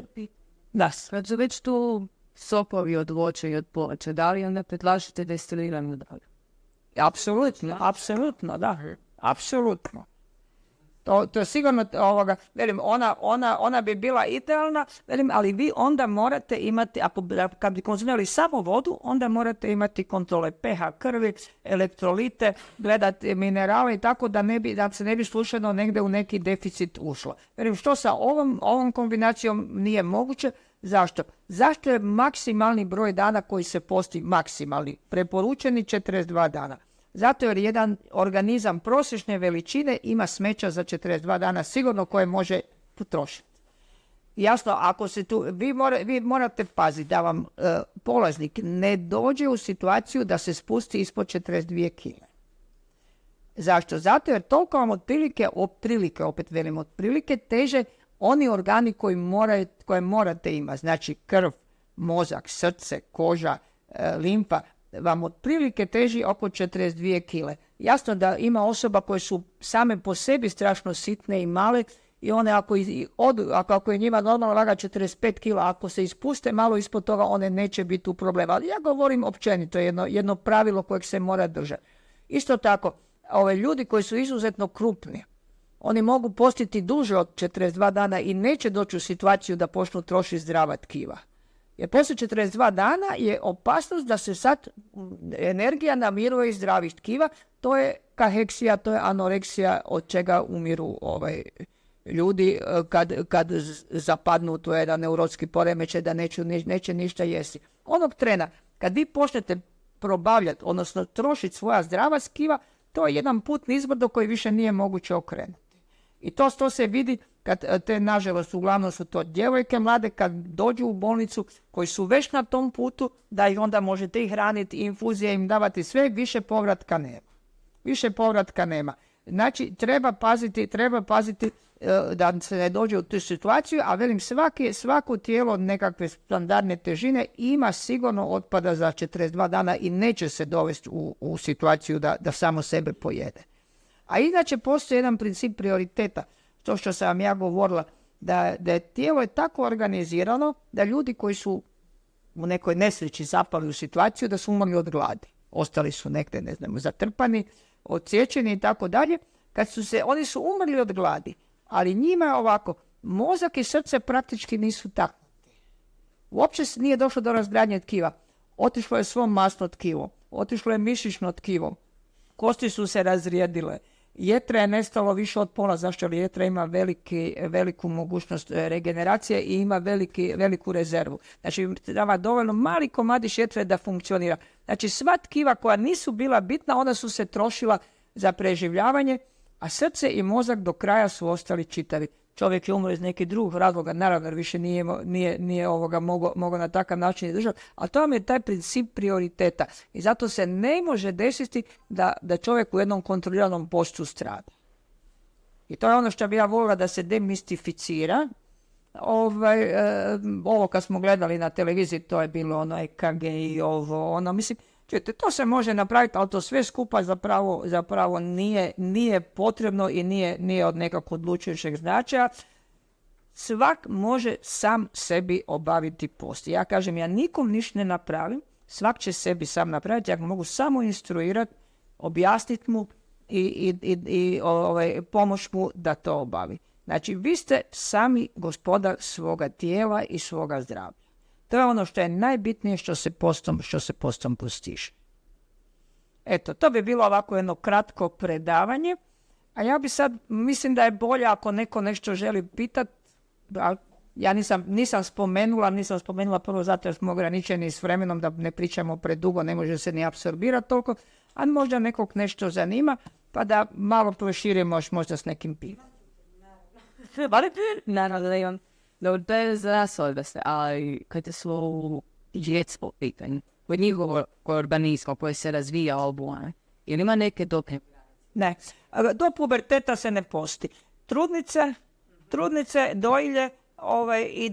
kad su već tu sokovi od voća i od povrća, da li onda predlažete destiliranu dalje? Apsolutno, da. Apsolutno. To je sigurno, velim, ona bi bila idealna, velim, ali vi onda morate imati, kad bi konzumirali samo vodu, onda morate imati kontrole pH krvi, elektrolite, gledati minerale i tako da se ne bi slučajno negdje u neki deficit ušlo. Velim, što sa ovom kombinacijom nije moguće. Zašto? Zašto je maksimalni broj dana koji se posti maksimalni? Preporučeni 42 dana. Zato jer jedan organizam prosječne veličine ima smeća za 42 dana sigurno koje može potrošiti. Jasno, ako se tu, vi morate paziti da vam polaznik ne dođe u situaciju da se spusti ispod 42 kg. Zašto? Zato jer toliko vam otprilike teže oni organi koje morate imati, znači krv, mozak, srce, koža, limfa, vam otprilike teži oko 42 kg. Jasno da ima osoba koje su same po sebi strašno sitne i male i one ako je njima normalno vaga 45 kg, ako se ispuste malo ispod toga, one neće biti u problemu. Ali ja govorim općenito, jedno pravilo kojeg se mora držati. Isto tako, ljudi koji su izuzetno krupni, oni mogu postiti duže od 42 dana i neće doći u situaciju da počnu trošiti zdrava tkiva. Jer poslije 42 dana je opasnost da se sad energija namiruje iz zdravih tkiva. To je kaheksija, to je anoreksija od čega umiru ljudi kad zapadnu u to jedan neurotski poremećaj da neće ništa jesti. Onog trena kad vi počnete probavljati, odnosno trošiti svoja zdrava tkiva, to je jedan putni izbrdo koji više nije moguće okrenuti. I to se vidi kad te, nažalost, uglavnom su to djevojke mlade, kad dođu u bolnicu, koji su već na tom putu, da ih onda možete i hraniti, infuzije im davati, sve više povratka nema. Više povratka nema. Znači, treba paziti da se ne dođe u tu situaciju, a velim, svako tijelo nekakve standardne težine ima sigurno otpada za 42 dana i neće se dovesti u situaciju da samo sebe pojede. A inače postoji jedan princip prioriteta, to što sam vam ja govorila, da je tijelo je tako organizirano da ljudi koji su u nekoj nesreći zapali u situaciju da su umrli od gladi. Ostali su negdje, ne znam, zatrpani, odsječeni i tako dalje. Oni su umrli od gladi, ali njima je ovako, mozak i srce praktički nisu taknuti. Uopće nije došlo do razgradnje tkiva. Otišlo je svo masno tkivo, otišlo je mišićno tkivo, kosti su se razrijedile. Jetra je nestalo više od pola, zašto? Jer jetra ima veliku mogućnost regeneracije i ima veliku rezervu. Znači, treba dovoljno mali komadić jetre da funkcionira. Znači, sva tkiva koja nisu bila bitna, ona su se trošila za preživljavanje, a srce i mozak do kraja su ostali čitavi. Čovjek je umro iz nekih drugih razloga, naravno, jer više nije mogao na takav način držati, a to vam je taj princip prioriteta. I zato se ne može desiti da čovjek u jednom kontroliranom postu strada. I to je ono što bi ja volila da se demistificira. Ovo kad smo gledali na televiziji, to je bilo ono EKG i mislim, čujete, to se može napraviti, ali to sve skupa zapravo nije potrebno i nije od nekakvog odlučujućeg značaja. Svak može sam sebi obaviti post. Ja kažem, ja nikom ništa ne napravim, svak će sebi sam napraviti, ja ga mogu samo instruirati, objasniti mu i pomoć mu da to obavi. Znači, vi ste sami gospodar svoga tijela i svoga zdravlja. To je ono što je najbitnije što se postom postiže. Eto, to bi bilo ovako jedno kratko predavanje. A ja bi sad, mislim da je bolje ako neko nešto želi pitati. Ja nisam spomenula prvo zato jer smo ograničeni s vremenom da ne pričamo predugo, ne može se ni apsorbirati toliko, a možda nekog nešto zanima, pa da malo proširimo možda s nekim pitanjem. Naravno da imam. No, to je za nas odveste, ali kad je svo djetsko pitanje, kod njihovog organizma koji se razvija obuane, ili ima neke dope? Ne, do puberteta se ne posti. Trudnice, dojilje i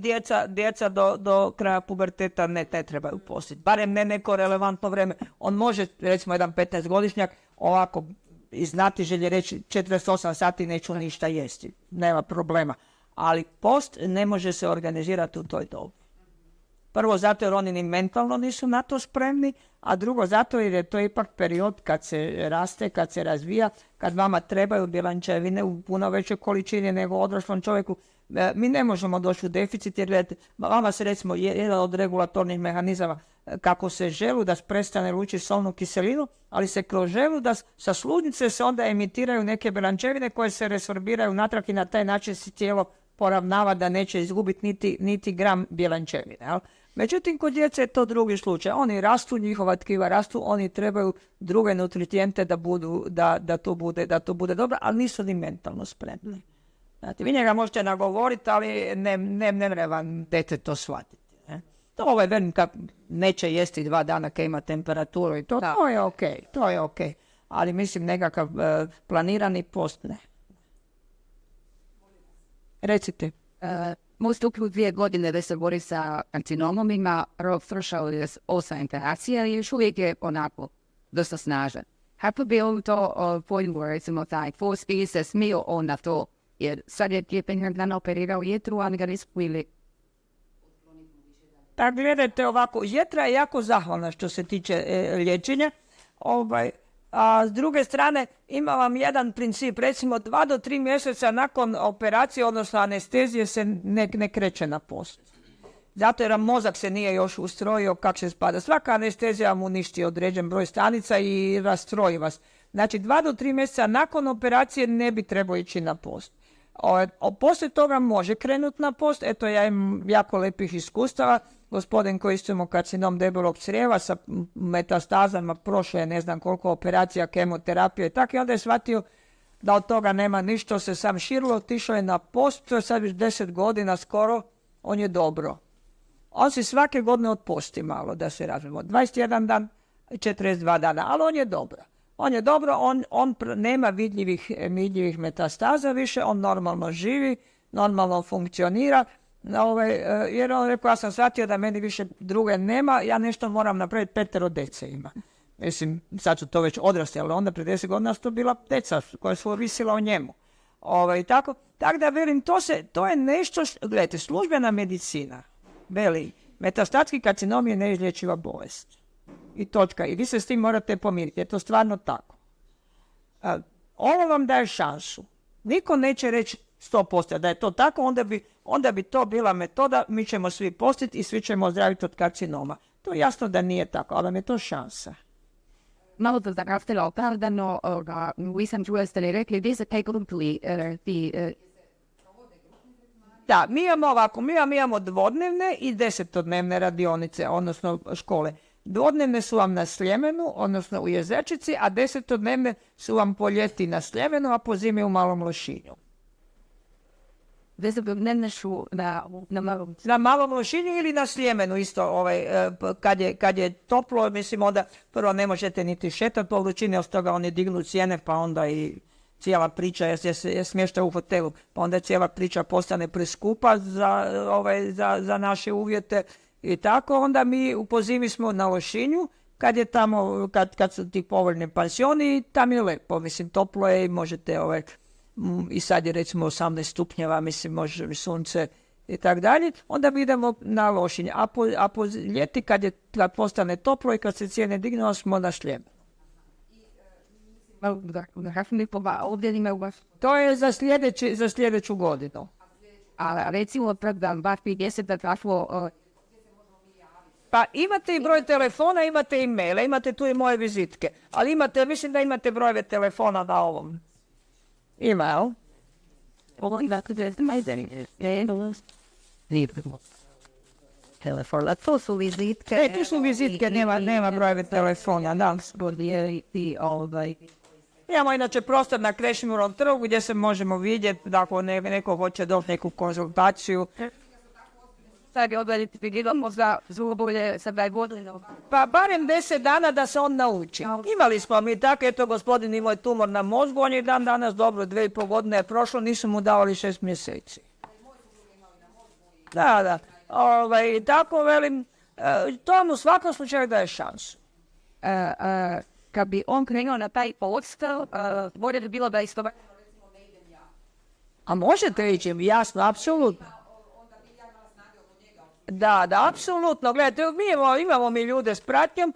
djeca do kraja puberteta ne trebaju postiti. Barem ne neko relevantno vreme. On može, recimo jedan 15-godišnjak, ovako iz znatiželje reći 48 sati neću ništa jesti. Nema problema. Ali post ne može se organizirati u toj dobi. Prvo zato jer oni ni mentalno nisu na to spremni, a drugo zato jer je to ipak period kad se raste, kad se razvija, kad vama trebaju bjelančevine u puno većoj količini nego odraslom čovjeku. Mi ne možemo doći u deficit jer gledajte, vama se recimo jedan od regulatornih mehanizama kako se želudac prestane lučiti solnu kiselinu, ali se kroz želudac sa sluznice se onda emitiraju neke bjelančevine koje se resorbiraju natrag i na taj način se tijelo poravnava da neće izgubiti niti gram bjelančevine. Jel? Međutim, kod djece je to drugi slučaj. Oni rastu, njihova tkiva rastu, oni trebaju druge nutrijente da to bude dobro, ali nisu ni mentalno spremni. Znate, vi njega možete nagovoriti, ali ne mre vam dete to shvatiti. To velim kako neće jesti 2 dana kad ima temperaturu i to je ok. Ali mislim nekakav planirani post ne. Recite. Moj stup u 2 godine da se bori sa karcinomom, ima prošao je 8 interakcija i još uvijek je onako dosta snažan. Kako bi on to pojmo, recimo taj post i se smio on na to, jer sad je Penhard dana operirao jetru, ali ga nisu ili... Pa gledajte ovako, jetra je jako zahvalna što se tiče liječenja, a s druge strane ima vam jedan princip, recimo 2 do 3 mjeseca nakon operacije, odnosno anestezije se ne kreće na post. zato jer mozak se nije još ustrojio kako se spada. Svaka anestezija mu uništi određen broj stanica i rastroji vas. Znači 2 do 3 mjeseca nakon operacije ne bi trebao ići na post. Poslije toga može krenuti na post. Eto, ja imam jako lepih iskustava. Gospodin koji isto ima karcinom debelog crijeva sa metastazama, prošle je ne znam koliko operacija, kemoterapije i tako, i onda je shvatio da od toga nema ništa, se sam širilo, otišao je na post, to je sad već 10 godina skoro, on je dobro. On se svake godine otposti malo, da se razumemo, 21 dan, 42 dana, ali on je dobro. On je dobro, on nema vidljivih metastaza više, on normalno živi, normalno funkcionira, jer on rekao, ja sam shvatio da meni više druge nema, ja nešto moram napraviti, 5 djece ima. Mislim, sad su to već odrasli, ali onda pred 10 godina su to bila djeca koja su ovisila o njemu. Tako da velim, to je nešto, gledajte, službena medicina, veli, metastatski karcinom je neizlječiva bolest. I točka. I vi se s tim morate pomiriti. Je to stvarno tako. Ovo vam daje šansu. Niko neće reći 100% da je to tako, onda bi to bila metoda, mi ćemo svi postiti i svi ćemo ozdraviti od karcinoma. To je jasno da nije tako, ali vam je to šansa. Malo da zdravstveno opravdano, nisam čula ste li rekli, gdje se taj grupli Da, mi imamo dvodnevne i 10-dnevne radionice, odnosno škole. Dvodnevne su vam na Sljemenu, odnosno u Jezerčici, a 10-dnevne su vam po ljeti na Sljemenu, a po zimi u Malom Lošinju. 10-dnevne su na Malom Lošinju ili na Sljemenu isto, kad je toplo, mislim, onda prvo ne možete niti šetati po vrućini, od toga oni dignu cijene, pa onda i cijela priča je smješta u hotelu, pa onda cijela priča postane preskupa za naše uvjete i tako, onda mi po zimi smo na Lošinju, kad je tamo, kad su ti povoljni pansioni, tam je lepo, mislim, toplo je i možete i sad je recimo 18 stupnjeva, mislim, može sunce i tako dalje, onda mi idemo na Lošinj, a po ljeti kad postane toplo i kad se cijene dignu, smo na Sljemenu. To je za sljedeću godinu. A recimo, baš 50 takvo... Pa imate i broj telefona, imate i maila, imate tu i moje vizitke, ali mislim da imate brojeve telefona na ovom. Ima, jel? Telefon, to su vizitke. Tu su vizitke, nema brojeve telefona, da. Imamo inače prostor na Krešimirovom trgu gdje se možemo vidjeti da ako neko hoće dobiti neku konzultaciju. Sad je odgledati vidimo za zubolje sa godina. Pa barem 10 dana da se on nauči. Imali smo mi tako, eto gospodin imao je tumor na mozgu, on je dan danas dobro, 2,5 godine je prošlo, nisu mu davali 6 mjeseci. Da. Tako velim, to vam u svakom slučaju daje šansu. Kad bi on krenuo na taj postav, bolje bi bilo da isto... A možete ići, jasno, apsolutno. Da, apsolutno. Gledajte, imamo mi ljude s pratnjom,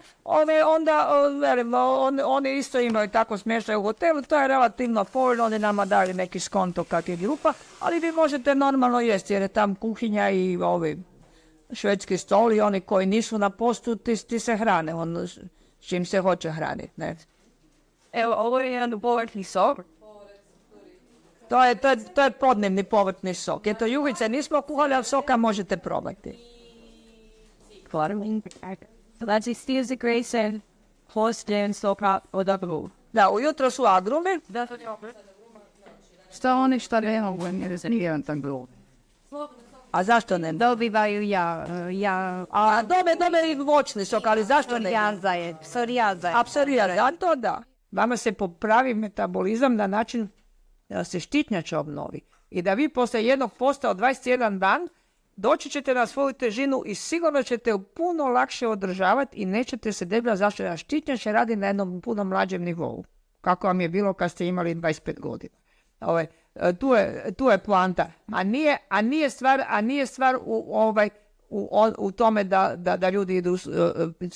oni isto imaju tako smještaj u hotelu, to je relativno povoljno, oni nama dali neki skonto kak je grupa, ali vi možete normalno jesti, jer je tam kuhinja i ovi švedski stol i oni koji nisu na postu, ti se hrane, s čim se hoće hraniti, ne? Evo, ovo je jedan povrtni sok. To je podnevni povrtni sok. Eto, juhice nismo kuhali, ali soka možete probati. Znači, stiže grejsen, posljen soka odabru. Da, ujutro su agrumi. Što oni što ne mogu, ne zanijem tam bilo. A zašto ne? Dobivaju A dobe i voćni sok, ali zašto ne? Psorijaza. A psorijaza, to da. Vama se popravi metabolizam na način da se štitnjača obnovi. I da vi poslije jednog posta od 21 dan doći ćete na svoju težinu i sigurno ćete ju puno lakše održavati i nećete se debljati, zašto je štitnjača radi na jednom puno mlađem nivou. Kako vam je bilo kad ste imali 25 godina. Tu je poanta. A nije stvar u tome da ljudi idu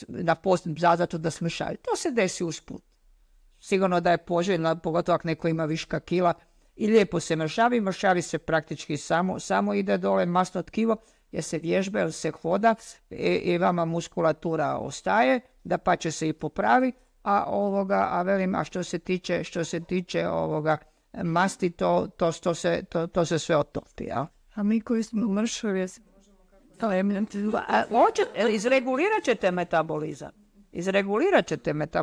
na post zato da smršaju. To se desi usput. Sigurno da je poželjno, pogotovo ako neko ima viška kila i lijepo se mršavi se praktički samo ide dole masno tkivo, jer se vježba, jer se hoda i vama muskulatura ostaje, da pa će se i popravi, a velim, a što se tiče masti, to se sve otopi, ja. A mi koji smo mršavi, Izregulirat ćete metabolizam.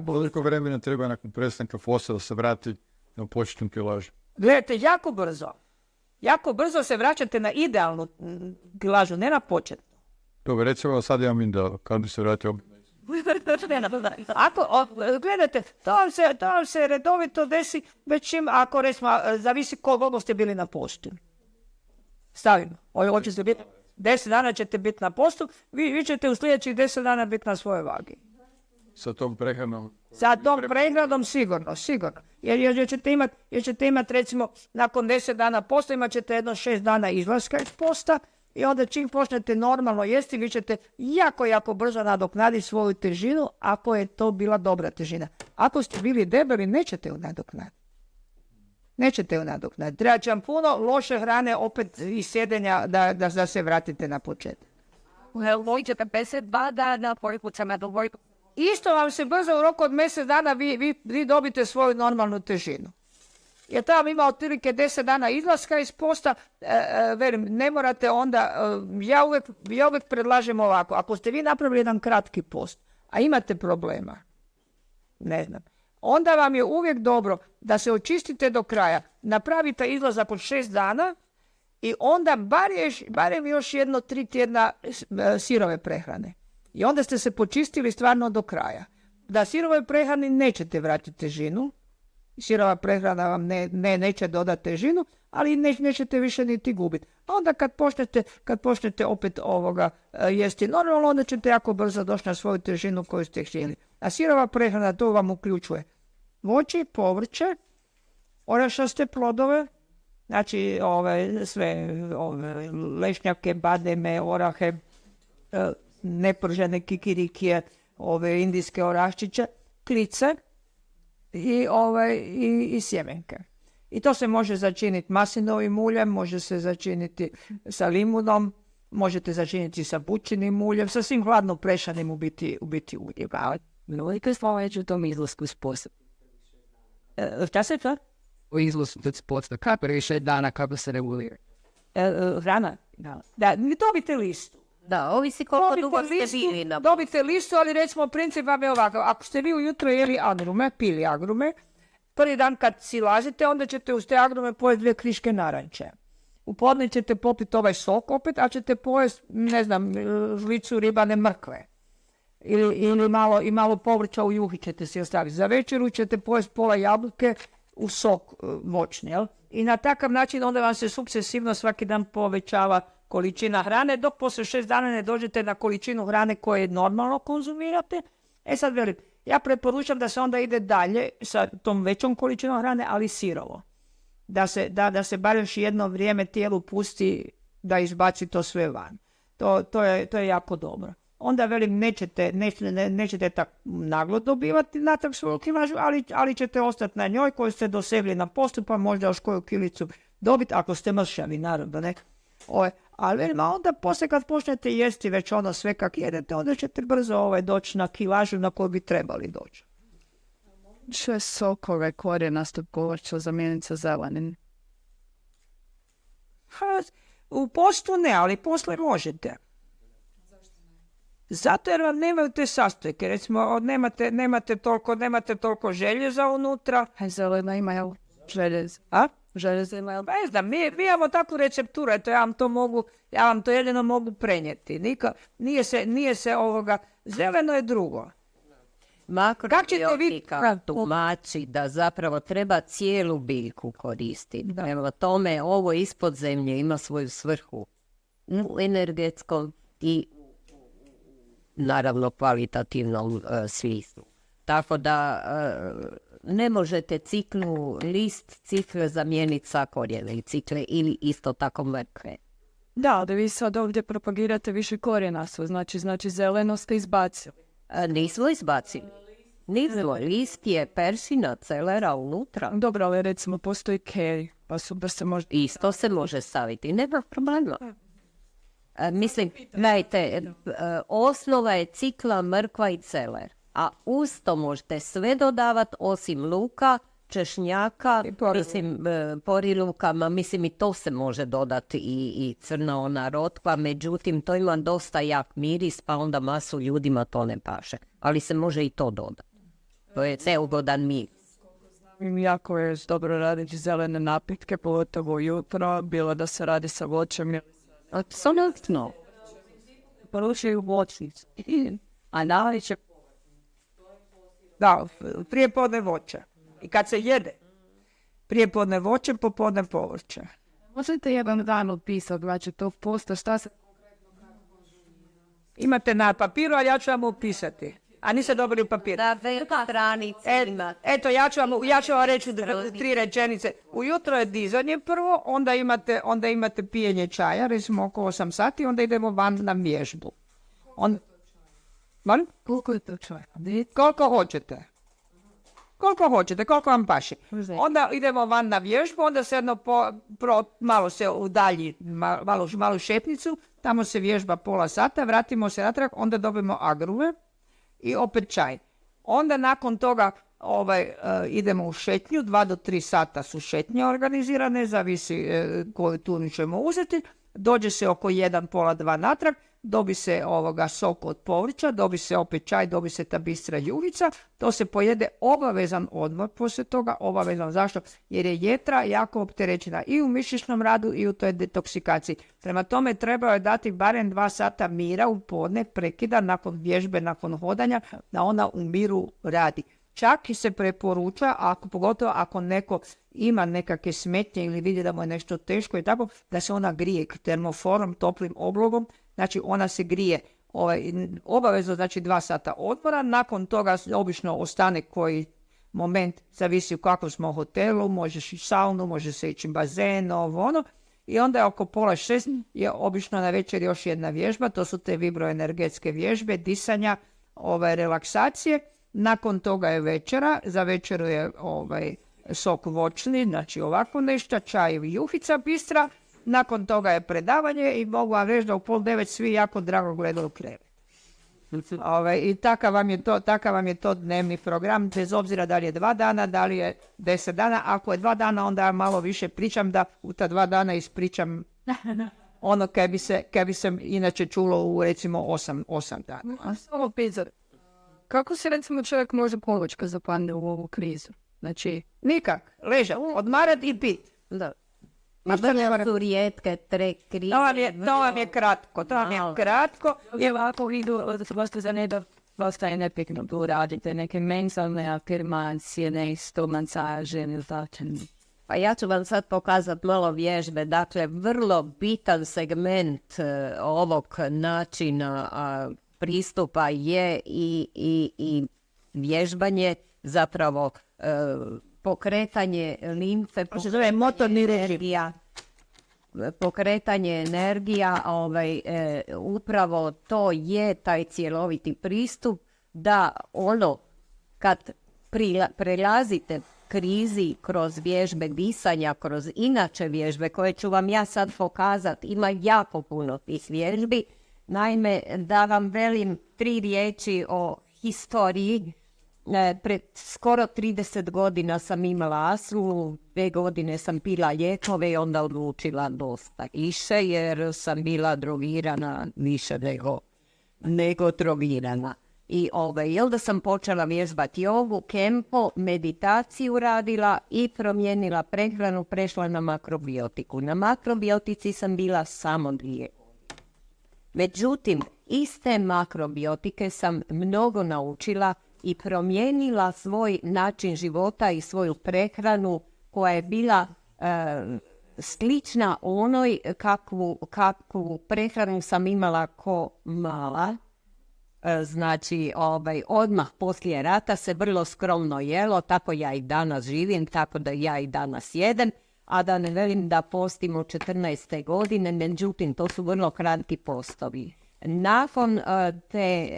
Koliko vremena treba nakon prestanka fosa da se vrati na početnu kilažu? Gledajte, jako brzo se vraćate na idealnu kilažu, ne na početnu. Dobro, recimo sad imam ideal, kad bi se vratio Gledajte, to vam se redovito desi, već ako recimo, zavisi koliko ste bili na postu. Stavimo, hoćete biti 10 dana ćete biti na postu, vi ćete u sljedećih 10 dana biti na svojoj vagi. sa tom prehranom? Sa tom prehranom sigurno. Jer ćete imati recimo nakon 10 dana posta imat ćete jedno 6 dana izlaska iz posta i onda čim počnete normalno jesti vi ćete jako brzo nadoknaditi svoju težinu ako je to bila dobra težina. Ako ste bili debeli nećete ju nadoknaditi. Treba će vam puno loše hrane opet iz sjedenja da se vratite na početak. Možete 52 dana, Isto vam se brzo u roku od mjesec dana vi dobite svoju normalnu težinu. Jer tamo ima otprilike 10 dana izlaska iz posta, velim, ne morate onda, ja uvijek predlažem ovako, ako ste vi napravili jedan kratki post, a imate problema, ne znam, onda vam je uvijek dobro da se očistite do kraja, napravite izlazak od 6 dana i onda barem još 3 tjedna sirove prehrane. I onda ste se počistili stvarno do kraja. Da sirovoj prehrani nećete vratiti težinu, sirova prehrana vam neće dodati težinu, ali nećete više niti gubiti. A onda kad počnete opet jesti normalno, onda ćete jako brzo doći na svoju težinu koju ste htjeli. A sirova prehrana to vam uključuje voće, povrće, orašaste plodove, znači sve lešnjake, bademe, orahe, nepržene kikirikije, indijske oraščiće, klice i sjemenke. I to se može začiniti maslinovim uljem, može se začiniti sa limunom, možete začiniti sa bućinim uljem, sa svim hladno prešanim u biti uljem. Velike stvari u tom izlasku iz posta. Šta se to? U izlasku iz posta. Kako je 6 dana kako se regulira? Hrana? Da, dobite listu. Da, ovisi koliko dugo ste bili na... Dobite listu, ali recimo princip vam je ovakav. Ako ste vi ujutro pili agrume, prvi dan kad silazite, onda ćete uz te agrume pojesti 2 kriške naranče. U podne ćete popiti ovaj sok opet, a ćete pojesti, ne znam, žlicu ribane mrkve. Ili malo povrća u juhi ćete si ostaviti. Za večeru ćete pojesti pola jabuke u sok voćni, jel? I na takav način onda vam se sukcesivno svaki dan povećava količina hrane, dok poslije 6 dana ne dođete na količinu hrane koje normalno konzumirate. Sad velim, ja preporučam da se onda ide dalje sa tom većom količinom hrane, ali sirovo. Da se bar još jedno vrijeme tijelu pusti da izbaci to sve van. To je jako dobro. Onda velim, nećete tako naglo dobivati natrag svoju kilažu, ali ćete ostati na njoj koju ste dosegli na postu, pa možda još koju kilicu dobiti, ako ste mršavi, naravno, ne? Ali velim, a onda poslije kad počnete jesti već sve kak jedete, onda ćete brzo doći na kilažu na koju bi trebali doći. Še sokove, korijenastog povrća zamijeniti sa zelenim? U postu ne, ali poslije možete. Zato jer vam nemaju te sastojke. Recimo, nemate toliko željeza unutra. A zelena ima, jel? Željez. A? Željeza ima, jel? Pa ne znam, mi imamo takvu recepturu, eto ja vam to jedino mogu prenijeti. Nije se zeleno je drugo. Makrobiotika tumači da zapravo treba cijelu biljku koristiti. Prema tome, ovo ispod zemlje ima svoju svrhu u energetskom i naravno kvalitativnom smislu. Tako da ne možete list cikle zamijeniti sa korijene cikle ili isto tako mrkve. Da, da vi sad ovdje propagirate više korijenasto, znači zeleno ste izbacili. Nismo izbacili. List je persina celera unutra. Dobro, ali recimo postoji keri, pa super se može... Isto se može staviti, nema problema. Mislim, gledajte, osnova je cikla mrkva i celer. A uz to možete sve dodavati osim luka, češnjaka, mislim, porilukama, mislim i to se može dodati i crna ona rotkva, međutim to ima dosta jak miris, pa onda masu ljudima to ne paše. Ali se može i to dodati. To je neugodan miris. Jako je dobro raditi zelene napitke, pogotovo ujutro, bilo da se radi sa voćem ili Apsolutno. Poručuju voćnicu. A navečer da, prije podne voće. I kad se jede, prije podne voće, popodne povrće. Možete jedan dan opisati, znači to posto, šta se... Imate na papiru, ali ja ću vam upisati. A niste dobili u papir. Da, velika stranica ima. Eto, ja ću vam reći 3 rečenice. Ujutro je dizanje prvo, onda imate pijenje čaja, recimo oko 8 sati, onda idemo van na vježbu. Koliko je to čaj? Koliko hoćete. Koliko vam paše. Onda idemo van na vježbu, onda se malo se udalji, malu šetnicu, tamo se vježba pola sata, vratimo se natrag, onda dobijemo agruve i opet čaj. Onda nakon toga idemo u šetnju, 2 do 3 sata su šetnje organizirane, zavisi koju tunu ćemo uzeti, dođe se oko 1, pola 2 natrag, dobi se sok od povrća, dobi se opet čaj, dobi se ta bistra juhica, to se pojede obavezan odmor poslije toga, obavezan. Zašto? Jer je jetra jako opterećena i u mišićnom radu i u toj detoksikaciji. Prema tome trebao je dati barem 2 sata mira u podne, prekida nakon vježbe, nakon hodanja, da ona u miru radi. Čak i se preporuča, pogotovo ako neko ima nekakve smetnje ili vidi da mu je nešto teško i tako, da se ona grije termoforom, toplim oblogom, znači ona se grije obavezno, znači 2 sata odmora, nakon toga obično ostane koji moment, zavisi u kakvom smo hotelu, možeš i saunu, može se ići bazen, ono, i onda je oko 5:30 je obično na večer još jedna vježba, to su te vibroenergetske vježbe, disanja, relaksacije. Nakon toga je večera, za večeru je sok voćni, znači ovako nešto, čaj i juhica bistra, nakon toga je predavanje i mogu vam reći da u 8:30 svi jako drago gledaju krevet. I takav vam je to dnevni program, bez obzira da li je 2 dana, da li je 10 dana. Ako je 2 dana, onda ja malo više pričam, da u ta 2 dana ispričam ono kaj bi se inače čulo u recimo 8 dana. A samo pitati, kako se recimo čovjek može pomoći kad zapadne u ovu krizu? Znači, nikak, ležat, odmarat i pit. da. Ma su rijetke krize. To vam je kratko. I ovako idu, dosta za nedo, dosta je nepikno tu radite neke mentalne afirmacije, nešto, masaže, ne znači. Pa ja ću vam sad pokazati malo vježbe. Dakle, vrlo bitan segment ovog načina pristupa je i vježbanje, zapravo pokretanje limfe, Se zove motorni režim. Pokretanje energija, upravo to je taj cjeloviti pristup, da ono kad prelazite krizi kroz vježbe disanja, kroz inače vježbe koje ću vam ja sad pokazati, ima jako puno tih vježbi. Naime, da vam velim 3 riječi o historiji. Pred skoro 30 godina sam imala astmu, 2 godine sam pila lijekove i onda odlučila dosta više jer sam bila drogirana više nego drogirana. I da sam počela vježbati jogu, kempo, meditaciju radila i promijenila prehranu, prešla na makrobiotiku. Na makrobiotici sam bila samo 2 godine. Međutim, iste makrobiotike sam mnogo naučila i promijenila svoj način života i svoju prehranu koja je bila slična onoj kakvu prehranu sam imala ko mala. Znači, odmah poslije rata se vrlo skromno jelo, tako ja i danas živim, tako da ja i danas jedem, a da ne velim da postim od 14. godine, međutim, to su vrlo kratki postovi. Nakon te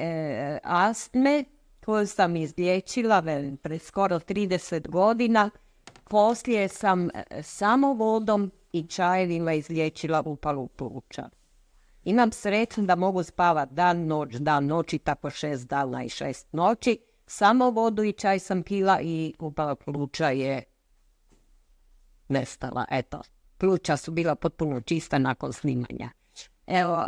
astme, koju sam izliječila pred skoro 30 godina, poslije sam samo vodom i čajevima izliječila upalu pluća. Imam sreću da mogu spavati dan noć i tako 6 dana i 6 noći. Samo vodu i čaj sam pila i upala pluća je nestala. Eto, pluća su bila potpuno čista nakon snimanja. Evo,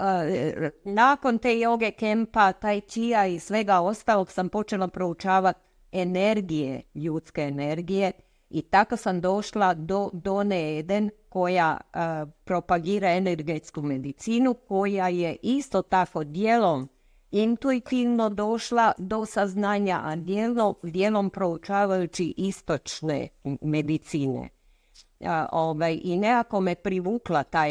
nakon te joge, kempa, tai chia i svega ostalog sam počela proučavati energije, ljudske energije i tako sam došla do Done Eden koja propagira energetsku medicinu, koja je isto tako dijelom intuitivno došla do saznanja, a dijelom proučavajući istočne medicine. I nekako me privukla ta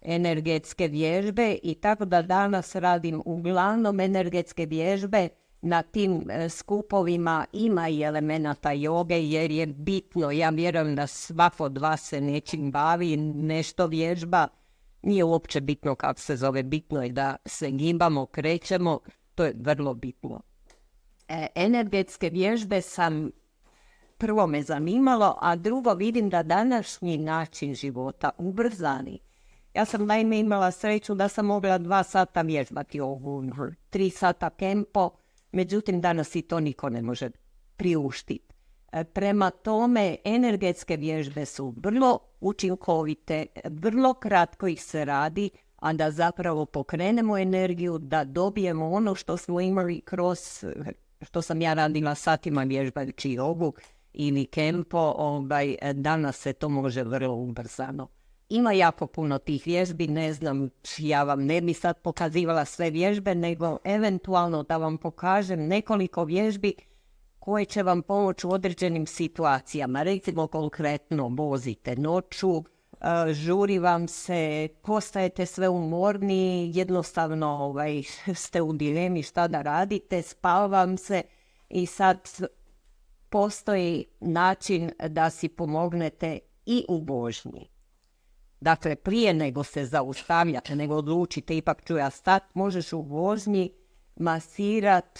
energetske vježbe i tako da danas radim uglavnom energetske vježbe. Na tim skupovima ima i elemenata joge jer je bitno, ja vjerujem da svako od vas se nečim bavi, nešto vježba, nije uopće bitno kako se zove, bitno je da se gibamo, krećemo, to je vrlo bitno. Energetske vježbe sam prvo me zanimalo, a drugo vidim da današnji način života ubrzani. Ja sam naime imala sreću da sam mogla 2 sata vježbati ovu, 3 sata kempo, međutim danas i to niko ne može priuštiti. Prema tome, energetske vježbe su vrlo učinkovite, vrlo kratko ih se radi, a da zapravo pokrenemo energiju, da dobijemo ono što smo imali kroz, što sam ja radila satima vježbajući jogu ili kempo, danas se to može vrlo ubrzano. Ima jako puno tih vježbi, ne znam, ja vam ne bi sad pokazivala sve vježbe, nego eventualno da vam pokažem nekoliko vježbi koje će vam pomoći u određenim situacijama. Recimo konkretno vozite noću, žuri vam se, postajete sve umorni, jednostavno ste u dilemi šta da radite, spava vam se i sad postoji način da si pomognete i u vožnji. Dakle, prije nego se zaustavljate, nego odlučite ipak ću ja stat, možeš u vožnji masirat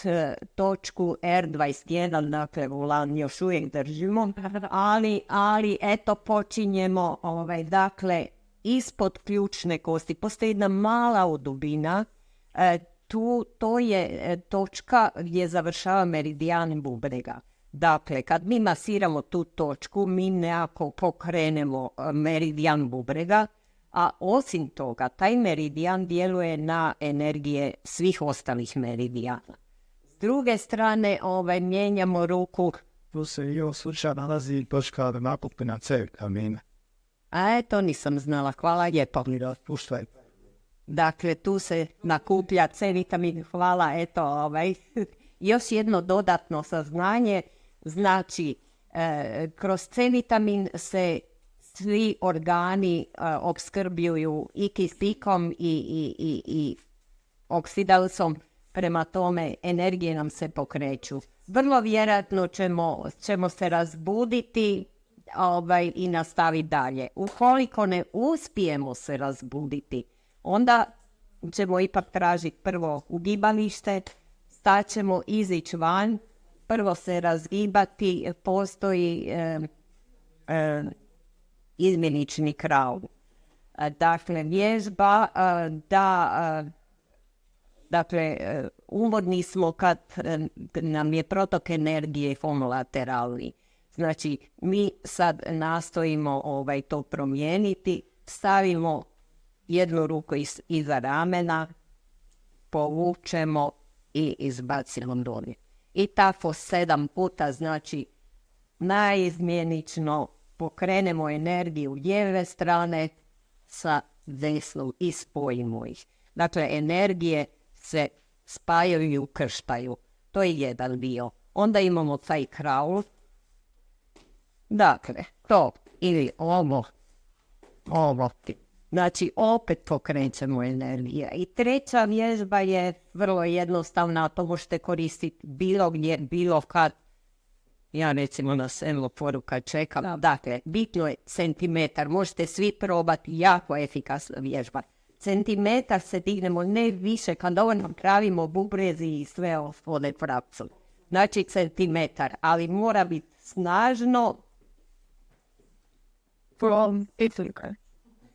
točku R21, dakle volan još uvijek držimo, ali eto počinjemo, dakle, ispod ključne kosti, postoji jedna mala odubina, to je točka gdje završava meridijan bubrega. Dakle, kad mi masiramo tu točku, mi nekako pokrenemo meridijan bubrega, a osim toga, taj meridijan djeluje na energije svih ostalih meridijana. S druge strane, mijenjamo ruku. Tu se i u slučaju nalazi točka nakupina C vitamina. A to nisam znala, hvala lijepo. Puštaj. Dakle, tu se nakuplja C vitamin, hvala, još jedno dodatno saznanje. Znači, kroz C vitamin se svi organi opskrbljuju i kisikom i oksidalsom, prema tome energije nam se pokreću. Vrlo vjerojatno ćemo se razbuditi i nastaviti dalje. Ukoliko ne uspijemo se razbuditi, onda ćemo ipak tražiti prvo ugibalište, staćemo izići van, prvo se razgibati, postoji izmjenični kraul. Dakle, vježba dakle, umorni smo kad nam je protok energije homolateralni. Znači, mi sad nastojimo to promijeniti, stavimo jednu ruku iza ramena, povučemo i izbacimo dolje. I tako 7 puta, znači naizmjenično pokrenemo energiju lijeve strane sa desnom i spojimo ih. Dakle, energije se spajaju i ukrštaju. To je jedan dio. Onda imamo taj kraul. Dakle, to ili ovo. Znači, opet pokrećemo energije. I treća vježba je vrlo jednostavna, to možete koristiti bilo gdje, bilo kad. Ja recimo na semaforu kad čekam. Dakle, bitno je centimetar, možete svi probati, jako efikasna vježba. Centimetar se dignemo, ne više, kad ovo napravimo bubrezi i sve ode prapcu. Znači centimetar, ali mora biti snažno.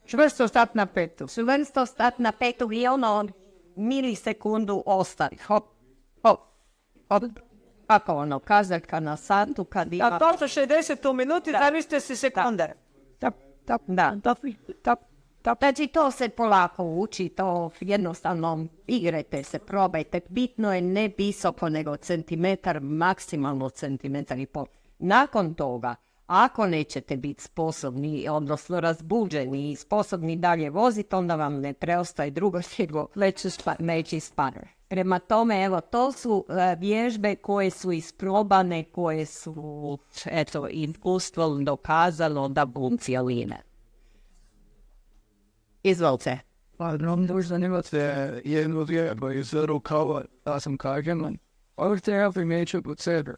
Čvrsto stat na petu. čvrsto stat na petu i ono milisekundu ostati. Hop, hop, hop. Kako ono, kazaljka na satu kad ima... A to su 60 minuti, zamislite si sekunde. Tap, tap, Da. tap, tap, tap. Znači to se polako uči, to jednostavno igrajte se, probajte. Bitno je ne visoko nego centimetar, maksimalno centimetar i pol. Nakon toga, ako nećete biti sposobni, odnosno razbuđeni i sposobni dalje voziti, onda vam ne preostaje drugo nego leći spadar. Prema tome, evo, to su vježbe koje su isprobane, koje su, eto, iskustvom dokazano da funkcionira. Izvolite. Pa nam dužno imate jednu vježbu iz rukava, da sam kažem. Ovo treba primjećati od sebe.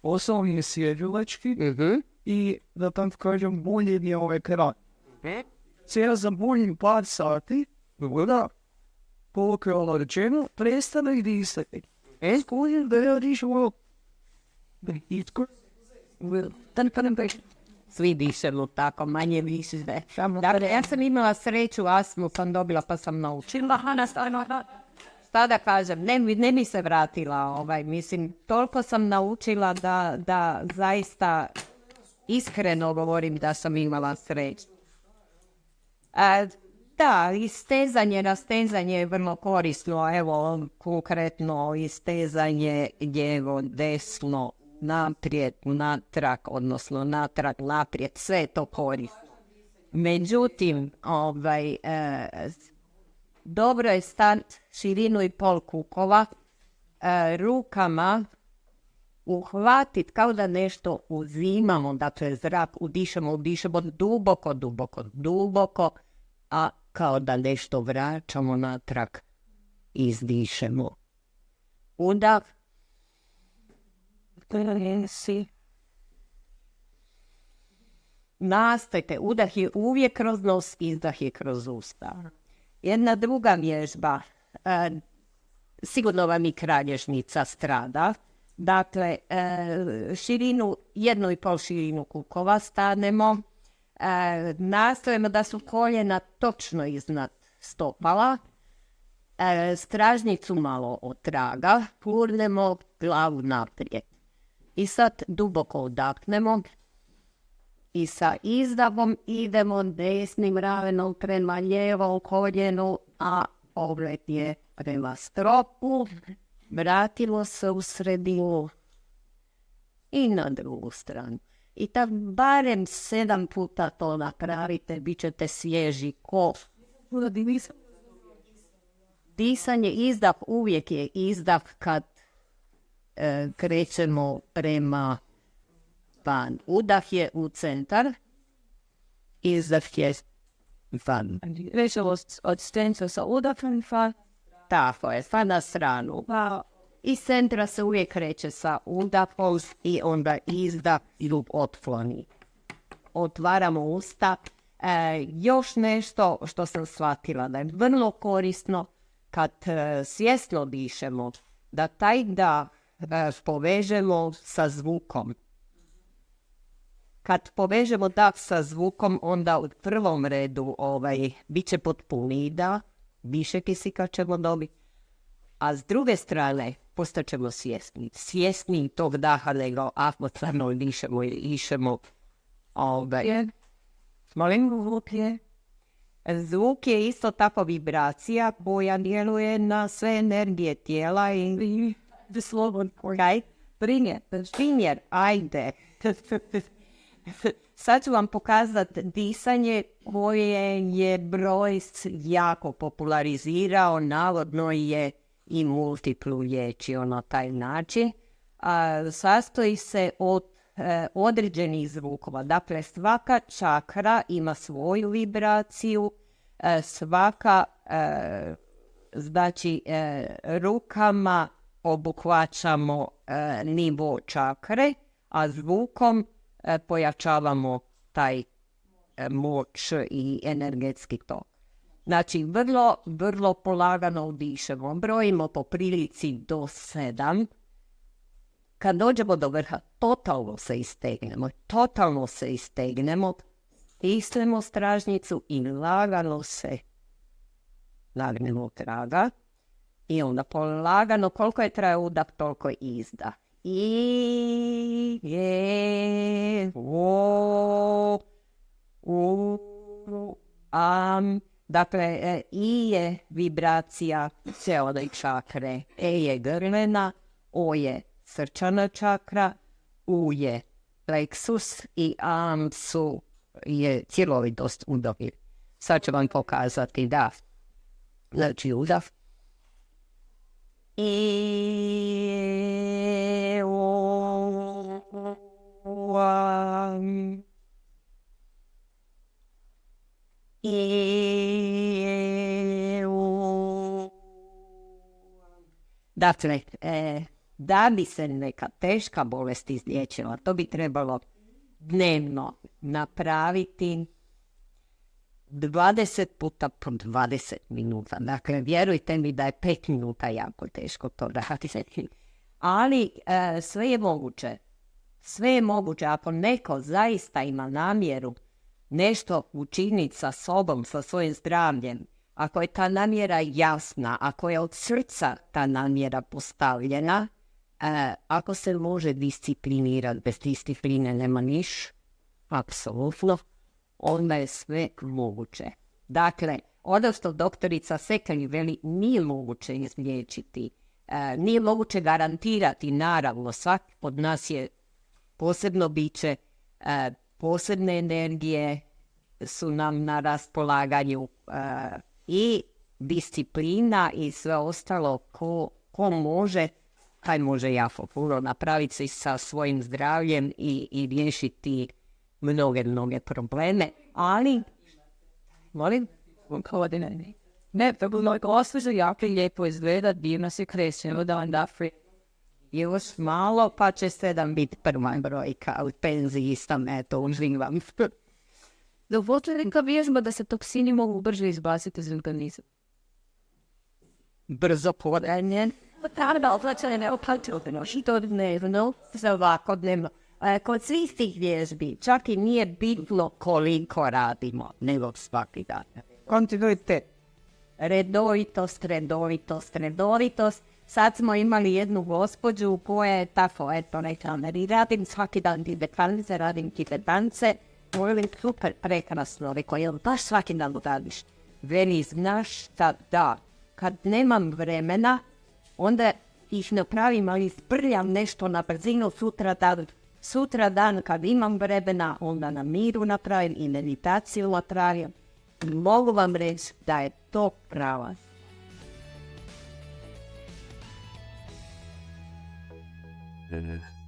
Osnovni je sjeđulački i da tam kažem bolje je ovaj kraj. Cijel za boljim par sati, da polukralo rečeno, prestane disati. Skudim da radiš ovo. Svi dišemo tako, manje više. Dakle, ja sam imala sreću, astmu sam dobila pa sam naučila. Šta da kažem, ne mi se vratila, mislim, toliko sam naučila da zaista iskreno govorim da sam imala sreću. Da, istezanje, rastezanje je vrlo korisno, evo, konkretno istezanje lijevo, desno, naprijed, natrag, odnosno natrag, naprijed, sve je to korisno. Međutim, dobro je stati širinu i pol kukova, rukama uhvatiti kao da nešto uzimamo, dakle zrak udišemo duboko, a kao da nešto vraćamo natrag, izdišemo. Udah, nastojte, udah je uvijek kroz nos, izdah je kroz usta. Jedna druga vježba, sigurno vam i kralježnica strada, dakle, širinu, 1,5 širinu kukova stanemo, nastojimo da su koljena točno iznad stopala, stražnicu malo otraga, gurnemo glavu naprijed. I sad duboko udahnemo i sa izdahom idemo desnim ramenom prema lijevom koljenu, a pogled je prema stropu. Vratimo se u sredinu i na drugu stranu. I tako barem 7 puta to napravite, bit ćete svježi ko. Disanje, izdah, uvijek je izdah kad krećemo prema van. Udah je u centar, izdah je van. Krećemo od stenca sa udahom, Tako je, sad na stranu. Iz centra se uvijek kreće sa udahom i onda izdah ljub otkloni. Otvaramo usta. Još nešto što sam shvatila da je vrlo korisno kad svjesno dišemo, da taj dah povežemo sa zvukom. Kad povežemo dah sa zvukom, onda u prvom redu bit će potpuniji dah, više kisika ćemo dobiti, a s druge strane postaćemo svjesni. Svjesni tog daha nego ako stvarno dišemo. Molim, zvuk je isto tako vibracija koja djeluje na sve energije tijela i primjer, ajde. Sad ću vam pokazati disanje koje je Broyce jako popularizirao, navodno je i Multiplu liječio na taj način. Sastoji se od određenih zvukova. Dakle, svaka čakra ima svoju vibraciju, svaka, znači, rukama obuhvaćamo nivo čakre, a zvukom pojačavamo taj moć i energetski tok. Znači, vrlo polagano udišemo. Brojimo po prilici do 7. Kad dođemo do vrha, totalno se istegnemo. Stisnemo stražnjicu i lagano se nagnemo traga. I onda polagano, koliko je trajao udah, toliko izdah. I, je, o, u, am. Dakle, I je vibracija cijele čakre. E je grlena, O je srčana čakra, U je pleksus i am je cjelovitost udahi. Sad ću vam pokazati, da. Znači udah. I, o, am. Dakle, da bi se neka teška bolest izliječila, to bi trebalo dnevno napraviti 20 puta po 20 minuta. Dakle, vjerujte mi da je 5 minuta jako teško to raditi. Ali sve je moguće. Sve je moguće. Ako neko zaista ima namjeru nešto učiniti sa sobom, sa svojim zdravljem, ako je ta namjera jasna, ako je od srca ta namjera postavljena, ako se može disciplinirati, bez discipline nema niš, apsolutno, onda je sve moguće. Dakle, ono što doktorica Sekeli veli, nije moguće izliječiti, nije moguće garantirati, naravno, svaki od nas je posebno biće, posebne energije su nam na raspolaganju i disciplina i sve ostalo ko može, taj može jako puno napraviti se sa svojim zdravljem i riješiti mnoge probleme, ali molim? Ne, to bilo gospođo jako lijepo izgleda, divno se krećemo da vam da free. Još malo pa će 7 biti prva brojka, u penziji sam, eto, uživam. Dovoljno je neka vježba da se toksini mogu brže izbaciti iz organizma. Brzo podanjen. Što dnevno, svakodnevno. Kod svih tih vježbi čak i nije bitno koliko radimo, nego svaki dan. Kontinuitet. Redovitost. Sad smo imali jednu gospođu koja je tako, eto, rekla, i radim svaki dan tibetance, radim tibetance. Voli super prekrasno, rekao, jel baš svaki dan radiš? Veli, znaš šta, da, kad nemam vremena, onda ih napravim, ali zbrljam nešto na brzinu sutra dan kad imam vremena, onda na miru napravim i meditaciju napravim. Mogu vam reći da je to pravac. Yeah.